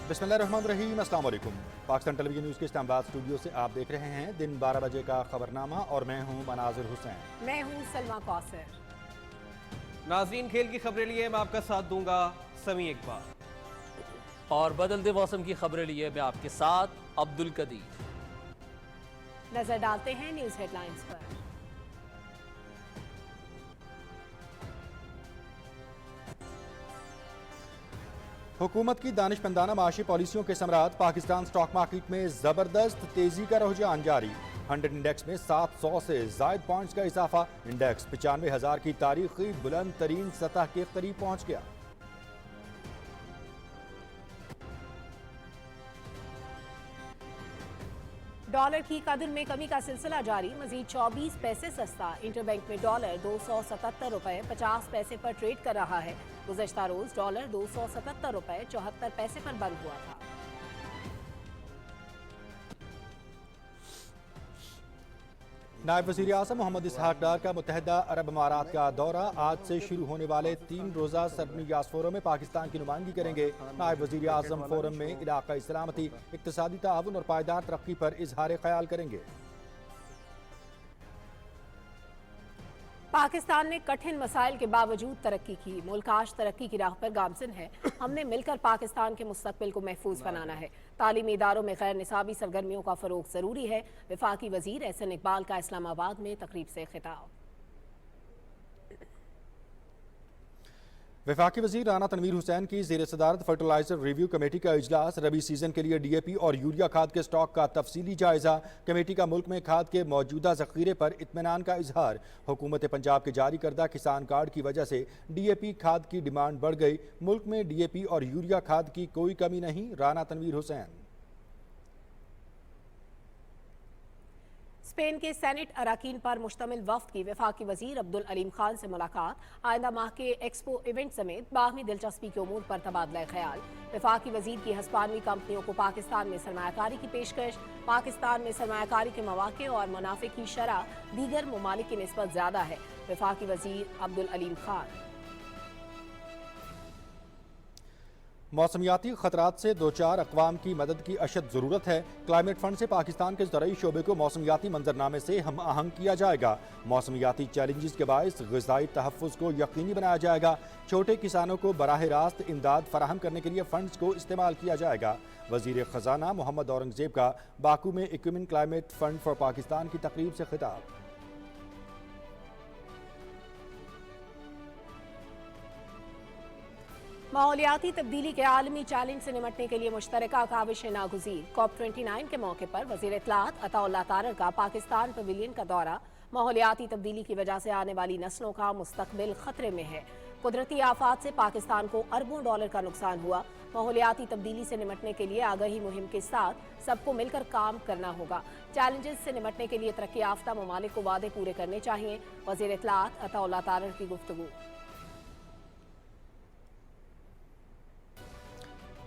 बिस्मिल्लाहिर्रहमानिर्रहीम, अस्सलाम वालेकुम। पाकिस्तान टेलीविजन न्यूज़ के इस्लामाबाद स्टूडियो से आप देख रहे हैं दिन 12 बजे का खबरनामा और मैं हूं मनाजिर हुसैन। मैं हूं सलमा कौसर। नाज़रीन, खेल की खबरें लिए मैं आपका साथ दूंगा समी इकबाल और बदलते मौसम की खबरें लिए मैं आपके साथ अब्दुल कदीर। नजर डालते हैं न्यूज़ हेडलाइंस पर। हुकूमत की दानिशमंदाना माशी पॉलिसियों के समरात, पाकिस्तान स्टॉक मार्केट में जबरदस्त तेजी का रुझान जारी। 100 इंडेक्स में 700 से जायद पॉइंट्स का इजाफा। इंडेक्स 95,000 की तारीखी बुलंद तरीन सतह के करीब पहुंच गया। डॉलर की कदर में कमी का सिलसिला जारी, मजीद 24 पैसे सस्ता। इंटरबैंक में डॉलर 277 रुपए 50 पैसे पर ट्रेड कर रहा है। गुज़श्ता रोज डॉलर 277 रुपए 74 पैसे पर बंद हुआ था। नायब वज़ीर आज़म मोहम्मद इसहाक डार का मुत्तहिदा अरब अमारात का दौरा, आज से शुरू होने वाले 3 रोज़ा सरबनियास फोरम में पाकिस्तान की नुमाइंदगी करेंगे। नायब वज़ीर आज़म फोरम में इलाक़ाई सलामती, इक़्तिसादी ताउन और पायदार तरक्की पर इजहार ख्याल करेंगे। पाकिस्तान ने कठिन मसाइल के बावजूद तरक्की की। मुल्क आज तरक्की की राह पर गामज़न है। हमने मिलकर पाकिस्तान के मुस्तक़बिल को महफूज बनाना है। तालीमी इदारों में गैर निसाबी सरगर्मियों का फ़रोग़ ज़रूरी है। वफाकी वज़ीर एहसन इकबाल का इस्लामाबाद में तकरीब से खिताब। वफाकी वज़ीर राना तनवीर हुसैन की ज़ेर सदारत फर्टिलाइजर रिव्यू कमेटी का इजलास, रबी सीजन के लिए DAP और यूरिया खाद के स्टॉक का तफसीली जायजा। कमेटी का मुल्क में खाद के मौजूदा ज़ख़ीरे पर इत्मीनान का इजहार। हुकूमत पंजाब के जारी करदा किसान कार्ड की वजह से DAP खाद की डिमांड बढ़ गई। मुल्क में DAP और यूरिया खाद की कोई कमी नहीं, राना तनवीर हुसैन। स्पेन के सेनेट अराकीन पर मुश्तमिल वफ्द की वफाकी वजीर अब्दुल अलीम खान से मुलाकात। आइंदा माह के एक्सपो इवेंट समेत बाहमी दिलचस्पी के उमूर पर तबादला ख्याल। वफाकी वजीर की हस्पानवी कंपनियों को पाकिस्तान में सरमायाकारी की पेशकश। पाकिस्तान में सरमायाकारी के मौके और मुनाफे की शरह दीगर ममालिक की निस्बत ज्यादा है। वफाकी वजीर अब्दुल अलीम खान। मौसमियाती खतरात से दो चार अक़वाम की मदद की अशद ज़रूरत है। क्लाइमेट फंड से पाकिस्तान के ज़राई शोबे को मौसमियाती मंजरनामे से हम आहंग किया जाएगा। मौसमियाती चैलेंजेस के बायस ग़िज़ाई तहफ़्फ़ुज़ को यकीनी बनाया जाएगा। छोटे किसानों को बराह रास्त इमदाद फराहम करने के लिए फ़ंड्स को इस्तेमाल किया जाएगा। वज़ीर ख़ज़ाना मोहम्मद औरंगज़ेब का बाकू में इक्विमिन क्लाइमेट फ़ंड फॉर पाकिस्तान की तकरीब से खिताब। माहौलियाती तब्दीली के आलमी चैलेंज से निमटने के लिए मुश्तरका काविश नागुज़ीर। COP29 के मौके पर वज़ीर इत्तलात अताउल्लाह तारर का पाकिस्तान पवेलियन का दौरा। माहौलियाती तब्दीली की वजह से आने वाली नस्लों का मुस्तकबिल खतरे में है। कुदरती आफात से पाकिस्तान को अरबों डॉलर का नुकसान हुआ। माहौलियाती तब्दीली से निमटने के लिए आगाही मुहिम के साथ सबको मिलकर काम करना होगा। चैलेंजेस से निमटने के लिए तरक्की याफ्ता ममालिक को वादे पूरे करने चाहिए। वज़ीर इत्तलात अताउल्लाह तारर की गुफ्तगू।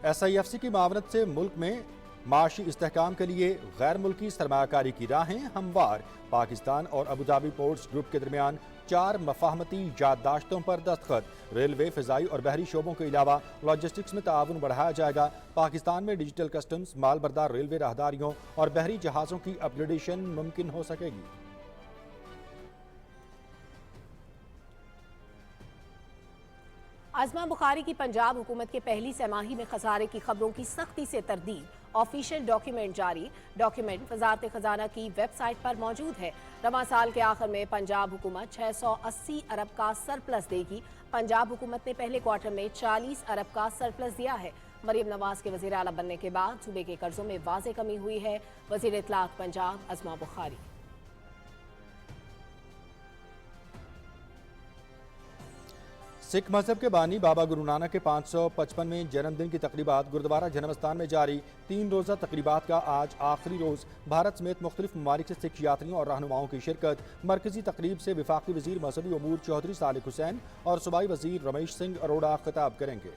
SIFC की मावनत से मुल्क में माशी इस्तेहकाम के लिए गैर मुल्की सरमायाकारी की राहें हमवार। पाकिस्तान और अबूधाबी पोर्ट्स ग्रुप के दरमियान 4 मफाहमती याददाश्तों पर दस्तखत। रेलवे, फ़िज़ाई और बहरी शोबों के अलावा लॉजिस्टिक्स में ताउन बढ़ाया जाएगा। पाकिस्तान में डिजिटल कस्टम्स, माल बरदार रेलवे राहदारियों और बहरी जहाज़ों की अपग्रेडेशन मुमकिन हो सकेगी। आज़मा बुखारी की पंजाब हुकूमत के पहली सहमाही में खसारे की खबरों की सख्ती से तरदीद। ऑफिशियल डॉक्यूमेंट जारी। डॉक्यूमेंट वजारत खजाना की वेबसाइट पर मौजूद है। रवां साल के आखिर में पंजाब हुकूमत 680 अरब का सरप्लस देगी। पंजाब हुकूमत ने पहले क्वार्टर में 40 अरब का सरप्लस दिया है। मरीम नवाज के वज़ीर आला बनने के बाद सूबे के कर्जों में वाज़े कमी हुई है। वज़ीर इत्तलात पंजाब आज़मा बुखारी। सिख मजहब के बानी बाबा गुरु नानक के 555वें जन्मदिन की तकरीबात गुरुद्वारा जन्मस्थान में जारी। 3 रोज़ा तकरीबात का आज आखिरी रोज़। भारत समेत मुख्तलिफ ममालिक से सिख यात्रियों और रहनुमाओं की शिरकत। मरकजी तकरीब से वफाकी वज़ीर मज़हबी उमूर चौधरी सालिक हुसैन और सूबाई वज़ीर रमेश सिंह अरोड़ा खिताब करेंगे।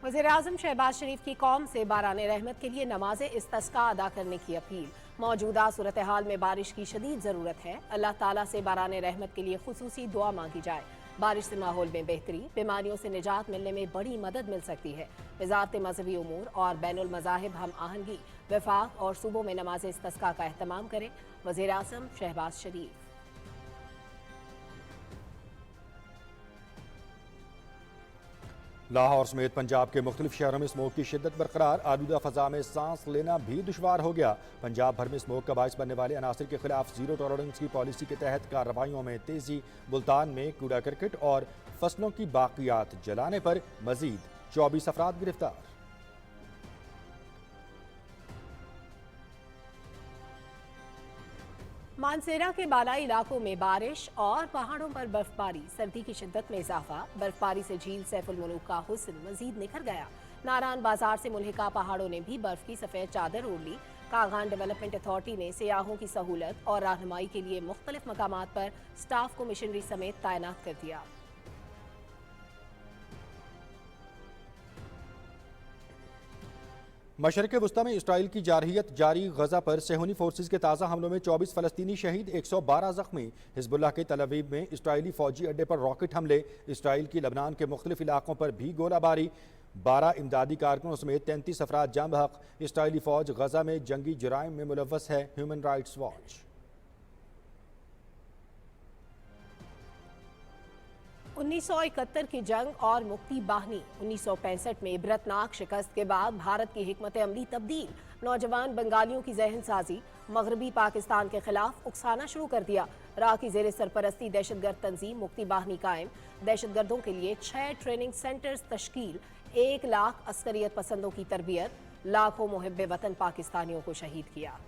वज़ीर-ए-आज़म शहबाज शरीफ की कौम से बारान रहमत के लिए नमाज इस्तिस्का अदा करने की अपील। मौजूदा सूरत हाल में बारिश की शदीद ज़रूरत है। अल्लाह ताला से बारान रहमत के लिए खुसूसी दुआ मांगी जाए। बारिश से माहौल में बेहतरी, बीमारियों से निजात मिलने में बड़ी मदद मिल सकती है। वजारत मजहबी उमूर और बैनुल मज़ाहिब हम आहंगी, वफाक और सूबों में नमाज इस्तिस्का का एहतमाम करें। वज़ीर आज़म शहबाज शरीफ। लाहौर समेत पंजाब के मुख्तलिफ शहरों में स्मोक की शिद्दत बरकरार, आलूदा फ़ज़ा में सांस लेना भी दुश्वार हो गया। पंजाब भर में स्मोक का बाइस बनने वाले अनासर के खिलाफ जीरो टॉलरेंस की पॉलिसी के तहत कार्रवाइयों में तेजी। मुल्तान में कूड़ा करकट और फसलों की बाकियात जलाने पर मजीद 24 अफराद गिरफ्तार। मानसेरा के बालाई इलाकों में बारिश और पहाड़ों पर बर्फबारी, सर्दी की शिद्दत में इजाफा। बर्फबारी से झील सैफुल मुलूक का हुस्न मजीद निखर गया। नारायण बाजार से मुल्हिका पहाड़ों ने भी बर्फ की सफेद चादर ओढ़ ली। कागान डेवलपमेंट अथॉरिटी ने सियाहों की सहूलत और रहनुमाई के लिए मुख्तलिफ मकामात पर स्टाफ को मिशनरी समेत तैनात कर दिया। मशरक़ वस्ता में इसराइल की जारहियत जारी, गजा पर सेहूनी फोर्सेज के ताज़ा हमलों में 24 फ़लस्तीनी शहीद, 112 ज़ख्मी। हिजबुल्लाह के तल अवीव में इसराइली फ़ौजी अड्डे पर रॉकेट हमले, इसराइल की लबनान के मुख्तलिफ इलाकों पर भी गोलाबारी, 12 इमदादी कारकुनों समेत 33 अफराद जाँ बहक। इसराइली फ़ौज गजा में जंगी जराइम में मुलव्वस है, ह्यूमन राइट्स वॉच। 1971 की जंग और मुक्ति बाहनी, 1965 में इबरतनाक शिकस्त के बाद भारत की हिकमत अमली तब्दील, नौजवान बंगालियों की जहन साजी, मगरबी पाकिस्तान के खिलाफ उकसाना शुरू कर दिया। राह की जेर सरपरस्ती दहशतगर्द तंजीम मुक्ति बाहनी कायम, दहशतगर्दों के लिए 6 ट्रेनिंग सेंटर्स तश्कील, 1 लाख अस्करियत पसंदों की तरबियत, लाखों मुहिब्बे वतन पाकिस्तानियों को शहीद किया।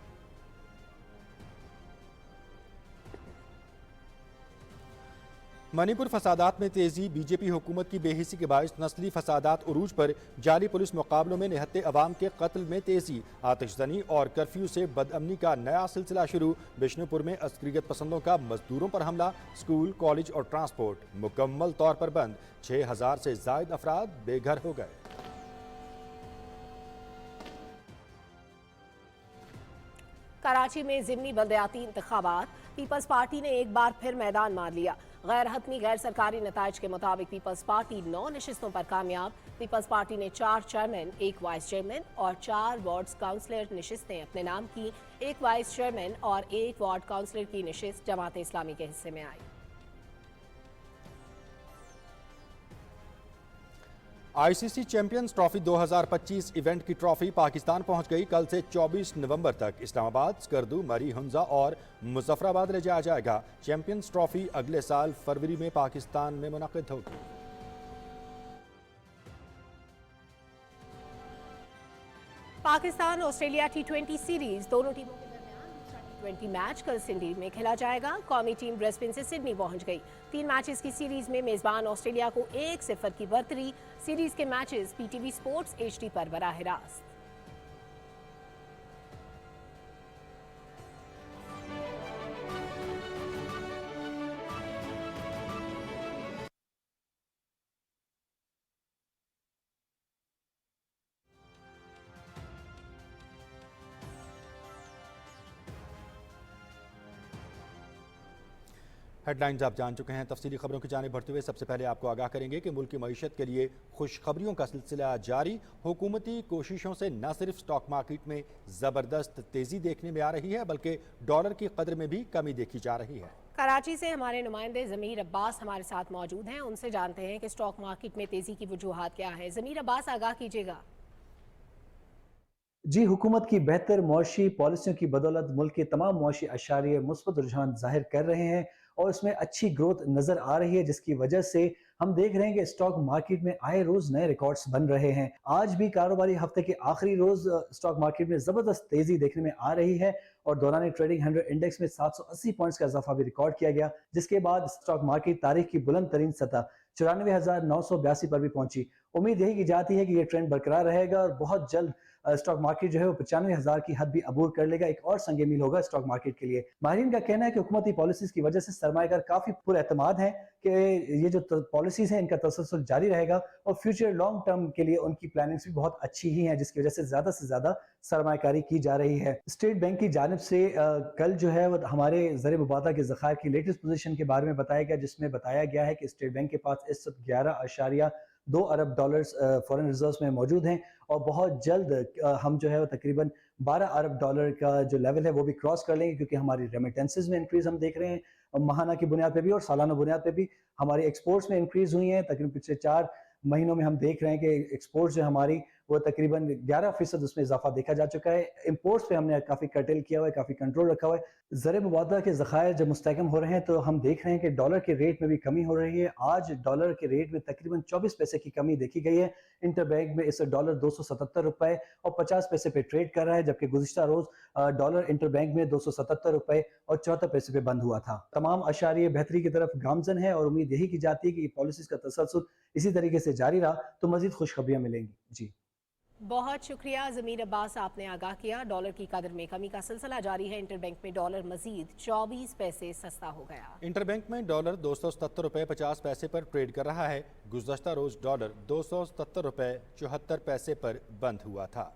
मणिपुर फसादात में तेजी, बीजेपी हुकूमत की बेहिसी के बायस नस्ली फसादात उरूज पर, जाली पुलिस मुकाबलों में निहत्ते अवाम के कत्ल में तेजी, आतिशजनी और कर्फ्यू से बदअमनी का नया सिलसिला शुरू। बिष्णुपुर में अस्करियत पसंदों का मजदूरों पर हमला, स्कूल, कॉलेज और ट्रांसपोर्ट मुकम्मल तौर पर बंद, 6000 से जायद अफराद बेघर हो गए। कराची में ज़िमनी बल्दियाती इंतखाबात, पीपल्स पार्टी ने एक बार फिर मैदान मार लिया। गैर हतमी गैर सरकारी नताइज के मुताबिक पीपल्स पार्टी 9 नशिस्तों पर कामयाब। पीपल्स पार्टी ने 4 चेयरमैन, 1 वाइस चेयरमैन और 4 वार्ड काउंसलर नशिस्तें अपने नाम की। 1 वाइस चेयरमैन और 1 वार्ड काउंसलर की नशिस्त जमात इस्लामी के हिस्से में आई। आईसीसी चैंपियंस ट्रॉफी 2025 इवेंट की ट्रॉफी पाकिस्तान पहुंच गई। कल से 24 नवंबर तक इस्लामाबाद, स्कर्दू, मरी, हुंजा और मुजफ्फराबाद ले जाया जाएगा। चैंपियंस ट्रॉफी अगले साल फरवरी में पाकिस्तान में मुनक़िद होगी। पाकिस्तान ऑस्ट्रेलिया T20 सीरीज, दोनों टीमों के दरमियान दूसरा T20 मैच कल सिडनी में खेला जाएगा। कौमी टीम ब्रिस्बेन से सिडनी पहुंच गई। 3 मैचेस की सीरीज में मेजबान ऑस्ट्रेलिया को 1-0 की बढ़तरी। सीरीज के मैचेस PTV स्पोर्ट्स HD पर बराह रास्त। हेडलाइंस आप जान चुके हैं। तफसीली खबरों की जानिब बढ़ते हुए सबसे पहले आपको आगाह करेंगे कि मुल्क की मईशत के लिए खुशखबरियों का सिलसिला जारी। हुकूमती कोशिशों से न सिर्फ स्टॉक मार्केट में ज़बरदस्त तेज़ी देखने में आ रही है, बल्कि डॉलर की कदर में भी कमी देखी जा रही है। कराची से हमारे नुमाइंदे ज़मीर अब्बास हमारे साथ मौजूद हैं, उनसे जानते हैं कि स्टॉक मार्केट में तेज़ी की वजूहात क्या है। ज़मीर अब्बास, आगाह कीजिएगा। जी, हुकूमत की बेहतर मुआशी पॉलिसियों की बदौलत मुल्क के तमाम मुआशी अशारिये मुस्बत रुझान जाहिर कर रहे हैं और इसमें अच्छी ग्रोथ नजर आ रही है, जिसकी वजह से हम देख रहे हैं कि स्टॉक मार्केट में आए रोज नए रिकॉर्ड्स बन रहे हैं। आज भी कारोबारी हफ्ते के आखिरी रोज स्टॉक मार्केट में जबरदस्त तेजी देखने में आ रही है और दौरान ट्रेडिंग 100 इंडेक्स में 780 पॉइंट्स का इजाफा भी रिकॉर्ड किया गया, जिसके बाद स्टॉक मार्केट तारीख की बुलंद तरीन सतह 94,982 पर भी पहुंची। उम्मीद यही की जाती है कि ये ट्रेंड बरकरार रहेगा और बहुत जल्द स्टॉक मार्केट जो है वो 95,000 की हद भी अबूर कर लेगा। एक और संग मील होगा स्टॉक मार्केट के लिए। माहिरीन का कहना है कि हुकूमती पॉलिसीज की वजह से सरमायाकार काफी पुरएतमाद है कि ये जो पॉलिसीज हैं इनका तसलसल जारी रहेगा और फ्यूचर लॉन्ग टर्म के लिए उनकी प्लानिंग्स भी बहुत अच्छी ही हैं, जिसकी वजह से ज्यादा सरमायाकारी की जा रही है। स्टेट बैंक की जानिब से कल जो है वो हमारे ज़र मुबादा के ज़खायर की लेटेस्ट पोजीशन के बारे में बताया गया, जिसमें बताया गया है कि स्टेट बैंक के पास इस वक्त 11.2 अरब डॉलर्स फॉरेन रिजर्व्स में मौजूद हैं और बहुत जल्द हम जो है वो तकरीबन 12 अरब डॉलर का जो लेवल है वो भी क्रॉस कर लेंगे, क्योंकि हमारी रेमिटेंसेज में इंक्रीज हम देख रहे हैं माहाना की बुनियाद पे भी और सालाना बुनियाद पे भी। हमारी एक्सपोर्ट्स में इंक्रीज हुई है, तकरीबन पिछले 4 महीनों में हम देख रहे हैं कि एक्सपोर्ट्स जो हमारी वो तकरीबन 11% उसमें इजाफा देखा जा चुका है। इंपोर्ट्स पे हमने काफ़ी कर्टेल किया हुआ है, काफ़ी कंट्रोल रखा हुआ है। ज़र मुबादला के ज़खायर जब मुस्तहकम हो रहे हैं तो हम देख रहे हैं कि डॉलर के रेट में भी कमी हो रही है। आज डॉलर के रेट में तकरीबन 24 पैसे की कमी देखी गई है। इंटरबैंक में इस डॉलर 277 रुपए और 50 पैसे पे ट्रेड कर रहा है, जबकि गुज़िश्ता रोज डॉलर इंटरबैंक में 277 रुपए और 74 पैसे पे बंद हुआ था। तमाम अशारिये बेहतरी की तरफ गामजन है और उम्मीद यही की जाती है कि पॉलिसीज का तसलसल इसी तरीके से जारी रहा तो मजीद खुशखबरियां मिलेंगी। जी बहुत शुक्रिया ज़मीर अब्बास, आपने आगाह किया। डॉलर की कदर में कमी का सिलसिला जारी है। इंटरबैंक में डॉलर मजीद 24 पैसे सस्ता हो गया। इंटरबैंक में डॉलर 277 रुपये 50 पैसे पर ट्रेड कर रहा है। गुज़श्ता रोज डॉलर 277 रुपये 74 पैसे पर बंद हुआ था।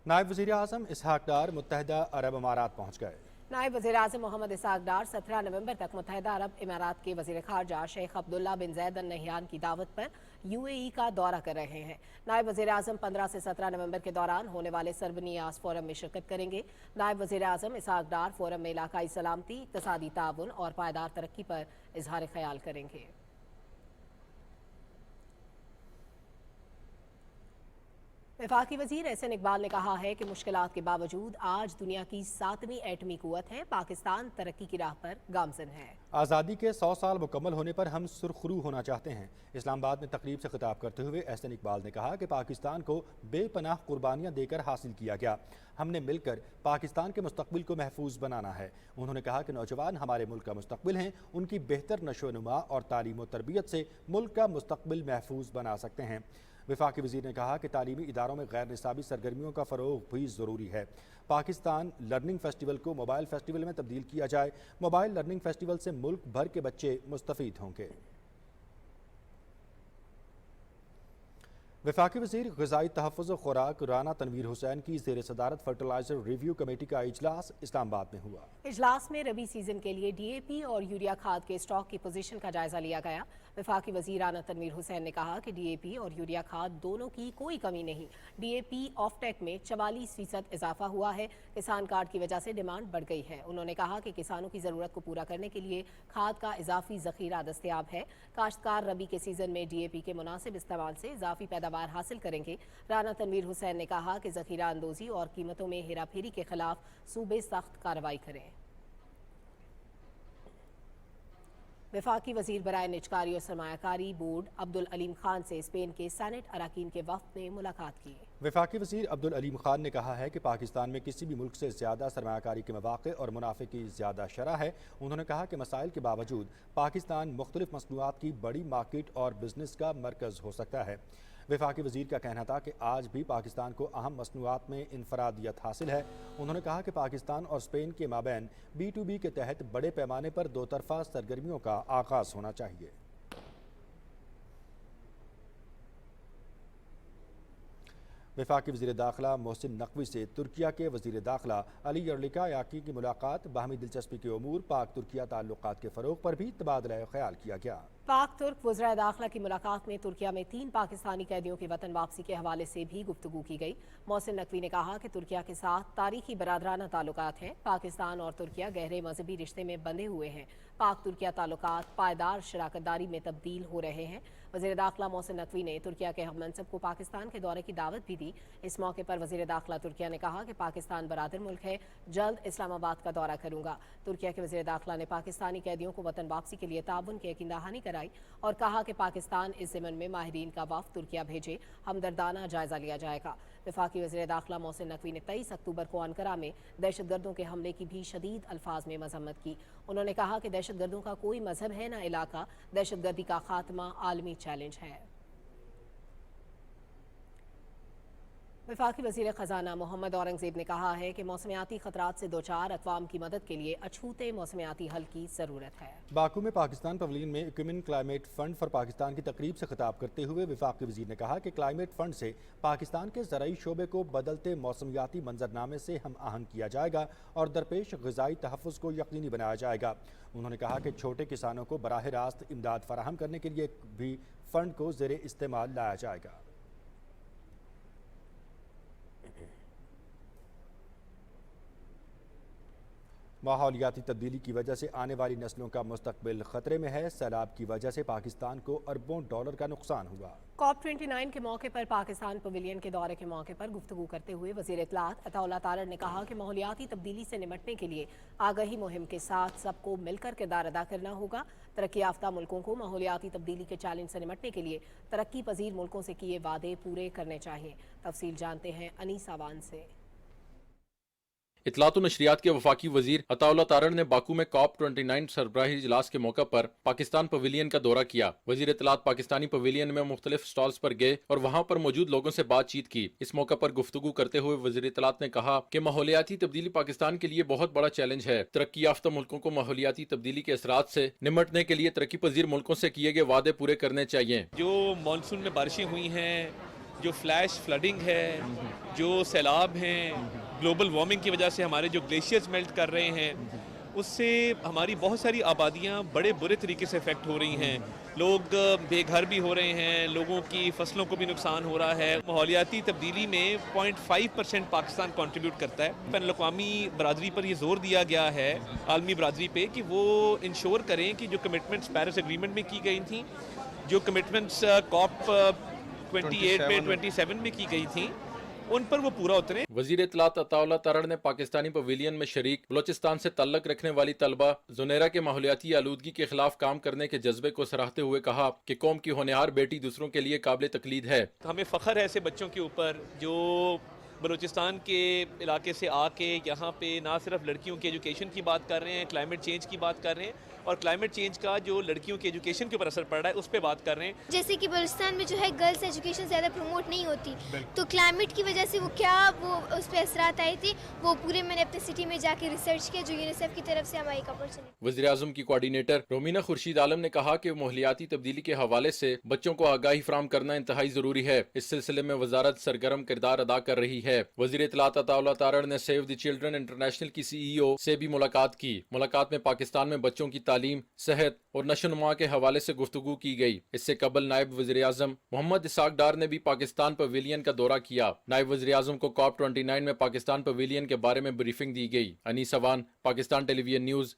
नायब वज़ीर आज़म इसहाक डार मुत्तहिदा अरब अमारात पहुँच गए। नायब वज़ीर आज़म मोहम्मद इसहाक डार 17 नवंबर तक मुत्तहिदा अरब इमारात के वज़ीर ख़ारजा शेख अब्दुल्ला बिन ज़ैद अल नहयान की दावत पर UAE का दौरा कर रहे हैं। नायब वज़ीर आज़म 15 से 17 नवंबर के दौरान होने वाले सरबनियाज़ फोरम में शिरकत करेंगे। नायब वज़ीर आज़म इसहाक डार फोरम में इलाकाई सलामती, इक़्तिसादी ताउन और पायदार तरक्की पर इजहार ख्याल करेंगे। वफाकी वज़ीर एहसन इकबाल ने कहा है कि मुश्किलात के बावजूद आज दुनिया की 7वीं एटमी कुव्वत है। पाकिस्तान तरक्की की राह पर गामज़न है। आज़ादी के 100 साल मुकम्मल होने पर हम सुरखरू होना चाहते हैं। इस्लामाबाद में तकरीब से खिताब करते हुए एहसन इकबाल ने कहा कि पाकिस्तान को बेपनाह कुर्बानियाँ देकर हासिल किया गया। हमने मिलकर पाकिस्तान के मुस्तकबिल को महफूज बनाना है। उन्होंने कहा कि नौजवान हमारे मुल्क का मुस्तकबिल हैं। उनकी बेहतर नशोनुमा और तालीम व तरबियत से मुल्क का मुस्तकबिल महफूज बना सकते हैं। वफाकी वज़ीर ने कहा कि तालीमी इदारों में गैर निसाबी सरगर्मियों का फ़रोग़ भी ज़रूरी है। पाकिस्तान लर्निंग फेस्टिवल को मोबाइल फेस्टिवल में तब्दील किया जाए। मोबाइल लर्निंग फेस्टिवल से मुल्क भर के बच्चे मुस्तफ़ीद होंगे। वफाकी वज़ीर ग़िज़ाई तहफ़्फ़ुज़ व खुराक राना तनवीर हुसैन की ज़ेर सदारत फर्टिलाइज़र रिव्यू कमेटी का इजलास इस्लामाबाद में हुआ। इजलास में रबी सीजन के लिए DAP और यूरिया खाद के स्टॉक की पोजीशन का जायजा लिया गया। वफाकी वज़ीर राना तनवीर हुसैन ने कहा कि DAP और यूरिया खाद दोनों की कोई कमी नहीं। DAP ऑफटेक में 44% इजाफा हुआ है। किसान कार्ड की वजह से डिमांड बढ़ गई है। उन्होंने कहा कि किसानों की ज़रूरत को पूरा करने के लिए खाद का इजाफी ज़ख़ीरा दस्तयाब है। काश्तकार रबी के सीजन में DAP के मुनासिब इस्तेमाल से इजाफी पैदावार हासिल करेंगे। राना तनवीर हुसैन ने कहा कि ज़ख़ीरा अंदोज़ी और कीमतों में हेराफेरी के खिलाफ सूबे सख्त कार्रवाई करें। वफाकी वज़ीर बराए निजकारी और सरमायाकारी बोर्ड अब्दुल अलीम खान से स्पेन के सेनेट अरकान के वफ़द ने मुलाकात की। वफाकी वज़ीर अब्दुल अलीम खान ने कहा है कि पाकिस्तान में किसी भी मुल्क से ज़्यादा सरमायाकारी के मौक़े और मुनाफे की ज़्यादा शरह है। उन्होंने कहा कि मसाइल के बावजूद पाकिस्तान मुख्तलिफ मसनूआत की बड़ी मार्केट और बिजनेस का मरकज़ हो सकता है। वफाकी वज़ीर का कहना था कि आज भी पाकिस्तान को अहम मसनूआत में इनफरादियत हासिल है। उन्होंने कहा कि पाकिस्तान और स्पेन के माबैन B2B के तहत बड़े पैमाने पर दो तरफ़ा सरगर्मियों का आगाज़ होना चाहिए। वफाकी वज़ीर दाखिला मोहसिन नकवी से तुर्किया के वज़ीर दाखिला अली यर्लिकायाकी की मुलाकात बाहमी दिलचस्पी के अमूर पाक तुर्किया ताल्लुकात के फ़रोग़ पर भी तबादला ख्याल किया गया। पाक तुर्क वज़राए दाखिला की मुलाकात में तुर्किया में 3 पाकिस्तानी कैदियों की वतन वापसी के हवाले से भी गुफ्तगू की गई। मोहसिन नकवी ने कहा कि तुर्किया के साथ तारीखी बरादराना ताल्लुकात हैं। पाकिस्तान और तुर्किया गहरे मजहबी रिश्ते में बंधे हुए हैं। पाक तुर्किया ताल्लुकात पायदार शराकतदारी में तब्दील हो रहे हैं। वज़ीर दाखिला मोहसिन नकवी ने तुर्किया के हम मनसब को पाकिस्तान के दौरे की दावत भी दी। इस मौके पर वज़ीर दाखिला तुर्किया ने कहा कि पाकिस्तान बरादर मुल्क है, जल्द इस्लामाबाद का दौरा करूंगा। तुर्किया के वज़ीर दाखिला ने पाकिस्तानी कैदियों को वतन वापसी के लिए ताउन की यकीन दहानी कराई और कहा कि पाकिस्तान इस ज़िमन में माहिरीन का वफ़द तुर्किया भेजे, हमदर्दाना जायजा लिया जाएगा। वफाकी वज़ीर दाखिला मोहसिन नकवी ने 23 अक्टूबर को अंकारा में दहशतगर्दों के हमले की भी शदीद अल्फाज में मजम्मत की। उन्होंने कहा कि दहशतगर्दों का कोई मजहब है न इलाका, दहशतगर्दी का खात्मा आलमी चैलेंज है। वफाकी वज़ीर ख़जाना मोहम्मद औरंगज़ेब ने कहा है कि मौसमियाती ख़तरात से दोचार अक़वाम की मदद के लिए अछूते मौसमियाती हल की ज़रूरत है। बाकू में पाकिस्तान पवेलियन में equipment climate fund for Pakistan की तकरीब से खिताब करते हुए वफाकी वज़ीर ने कहा कि क्लाइमेट फ़ंड से पाकिस्तान के ज़राई शोबे को बदलते मौसमियाती मंजरनामे से हम आहंग किया जाएगा और दरपेश ग़िज़ाई तहफ़्फ़ुज़ को यकीनी बनाया जाएगा। उन्होंने कहा कि छोटे किसानों को बराह रास्त इमदाद फराहम करने के लिए भी फ़ंड को ज़ेरे इस्तेमाल लाया जाएगा। माहौलियाती तब्दीली की वजह से आने वाली नस्लों का मुस्तकबिल खतरे में है। सैलाब की वजह से पाकिस्तान को अरबों डॉलर का नुकसान हुआ। COP29 के मौके पर पाकिस्तान पवेलियन के दौरे के मौके पर गुफ्तगू करते हुए वज़ीर इत्तलात अताउल्लाह तारड़ ने कहा कि माहौलियाती तब्दीली से निपटने के लिए आगाही मुहिम के साथ सबको मिलकर किरदार अदा करना होगा। तरक्की याफ्ता मुल्कों को माहौलियाती तब्दीली के चैलेंज से निपटने के लिए तरक्की पजीर मुल्कों से किए वादे पूरे करने चाहिए। तफसील जानते हैं अनीस आवान से। इत्तलात व नशरियात के वफाकी वजीर अताउल्लाह तारड़ ने बाकू में COP29 सरबराही इजलास के मौका पर पाकिस्तान पवेलियन का दौरा किया। वजीर इत्तलात पाकिस्तानी पवेलियन में मुख्तलिफ स्टॉल्स पर गए और वहाँ पर मौजूद लोगों से बातचीत की। इस मौका पर गुफ्तगू करते हुए वजीर इत्तलात ने कहा कि माहौलियाती तब्दीली पाकिस्तान के लिए बहुत बड़ा चैलेंज है। तरक्की याफ्ता मुल्कों को माहौलियाती तब्दीली के असरात से निपटने के लिए तरक्की पजीर मुल्कों से किए गए वादे पूरे करने चाहिए। जो मानसून में बारिशें हुई हैं, जो फ्लैश फ्लडिंग है, जो सैलाब हैं, ग्लोबल वार्मिंग की वजह से हमारे जो ग्लेशियर्स मेल्ट कर रहे हैं, उससे हमारी बहुत सारी आबादियाँ बड़े बुरे तरीके से इफ़ेक्ट हो रही हैं। लोग बेघर भी हो रहे हैं, लोगों की फसलों को भी नुकसान हो रहा है। माहौलियाती तब्दीली में 0.5% पाकिस्तान कंट्रीब्यूट करता है। बैनुल अक़वामी बरादरी पर ये जोर दिया गया है, आलमी बरादरी पे, कि वो इंश्योर करें कि जो कमिटमेंट्स पेरिस एग्रीमेंट में की गई थी, जो कमिटमेंट्स COP28 में 27 में की गई थी, उन पर वो पूरा उतरे। वजीर इत्तलात अताउल्लाह तारड़ ने पाकिस्तानी पवेलियन में शरीक बलोचिस्तान से ताल्लुक़ रखने वाली तलबा जुनेरा के माहौलियाती आलूदगी के खिलाफ काम करने के जज्बे को सराहते हुए कहा कि कौम की होनहार बेटी दूसरों के लिए काबिल तकलीद है। हमें फ़ख्र है ऐसे बच्चों के ऊपर जो बलूचिस्तान के इलाके से आके यहाँ पे ना सिर्फ लड़कियों की एजुकेशन की बात कर रहे हैं, क्लाइमेट चेंज की बात कर रहे हैं, और क्लाइमेट चेंज का जो लड़कियों की एजुकेशन के ऊपर असर पड़ रहा है उस पर बात कर रहे हैं। जैसे कि बलूचिस्तान में जो है गर्ल्स एजुकेशन ज़्यादा प्रमोट नहीं होती, तो क्लाइमेट की वजह से वो उस पर असरात आए थे, वो पूरे मैंने अपने सिटी में जाके रिसर्च किया, जो यूनिसेफ की तरफ से हमारी कवर चली। वज़ीर आज़म की कोऑर्डिनेटर रोमीना खुर्शीद आलम ने कहा कि माहौलियाती तब्दीली के हवाले से बच्चों को आगाही फराहम करना इंतहाई ज़रूरी है। इस सिलसिले में वजारत सरगर्म किरदार अदा कर रही है। वज़ीर इत्तलात अताउल्लाह तारड़ ने सेव द चिल्ड्रन इंटरनेशनल की CEO से भी मुलाकात की। मुलाकात में पाकिस्तान में बच्चों की तालीम, सेहत और नशोनुमा के हवाले से गुफ्तगू की गई। इससे कबल नायब वज़ीर आज़म मोहम्मद इसाक डार ने भी पाकिस्तान पवेलियन का दौरा किया। नायब वज़ीर आज़म को COP29 में पाकिस्तान पवेलियन के बारे में ब्रीफिंग दी गई। Anees Awan, Pakistan television news.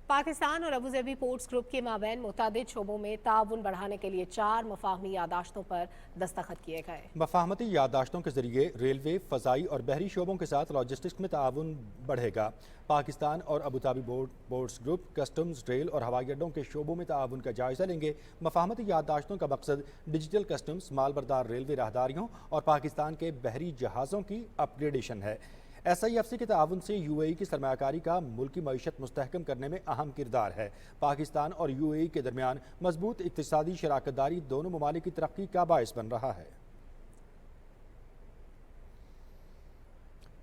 पाकिस्तान और अबूज़बी पोर्ट्स ग्रुप के माबैन मुतादिद शोबों में ताउन बढ़ाने के लिए 4 मफाहमी यादाश्तों पर दस्तखत किए गए। मफाहमती यादाश्तों के जरिए रेलवे, फ़ज़ाई और बहरी शोबों के साथ लॉजिस्टिक्स में ताउन बढ़ेगा। पाकिस्तान और Abu Dhabi ports group customs, rail और हवाई अड्डों के शोबों में ताउन का जायजा लेंगे। मफाहमती यादाश्तों का मकसद डिजिटल कस्टम्स, मालबरदार रेलवे राहदारियों और पाकिस्तान के बहरी जहाज़ों की अपग्रेडेशन है। SIFC के ताउन से UAE की सरमायाकारी का मुल्की मईशत मुस्तहकम करने में अहम किरदार है। पाकिस्तान और UAE के दरमियान मजबूत इक़्तिसादी शराकतदारी दोनों ममालिक की तरक्की का बायस बन रहा है।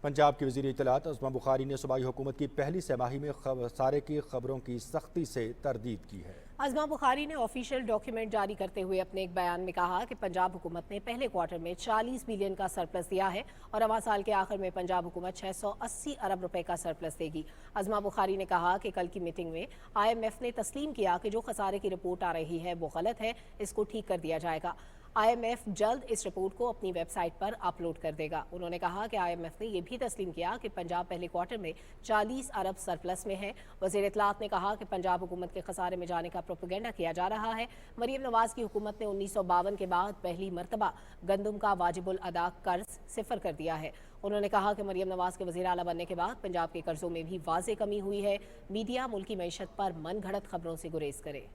पंजाब की वज़ीर इत्तलात अज़मा बुखारी ने सूबाई हुकूमत की पहली छमाही में खसारे की खबरों की सख्ती से तरदीद की है। अज़मा बुखारी ने ऑफिशियल डॉक्यूमेंट जारी करते हुए अपने एक बयान में कहा कि पंजाब हुकूमत ने पहले क्वार्टर में 40 बिलियन का सरप्लस दिया है और रवां साल के आखिर में पंजाब हुकूमत 680 अरब रुपए का सरप्लस देगी। अज़मा बुखारी ने कहा कि कल की मीटिंग में IMF ने तस्लीम किया कि जो खसारे की रिपोर्ट आ रही है वो गलत है, इसको ठीक कर दिया जाएगा। IMF जल्द इस रिपोर्ट को अपनी वेबसाइट पर अपलोड कर देगा। उन्होंने कहा कि IMF ने यह भी तस्लीम किया कि पंजाब पहले क्वार्टर में 40 अरब सरप्लस में है। वज़ीर इत्तलात ने कहा कि पंजाब हुकूमत के खसारे में जाने का प्रोपेगेंडा किया जा रहा है। मरियम नवाज की हुकूमत ने 1952 के बाद पहली मरतबा गंदम का वाजिबुल अदा कर्ज सिफर कर दिया है। उन्होंने कहा कि मरियम नवाज के वज़ीर आला बनने के बाद पंजाब के कर्जों में भी वाज़ेह कमी हुई है। मीडिया मुल्की मईशत पर मन घड़त खबरों से गुरेज करे।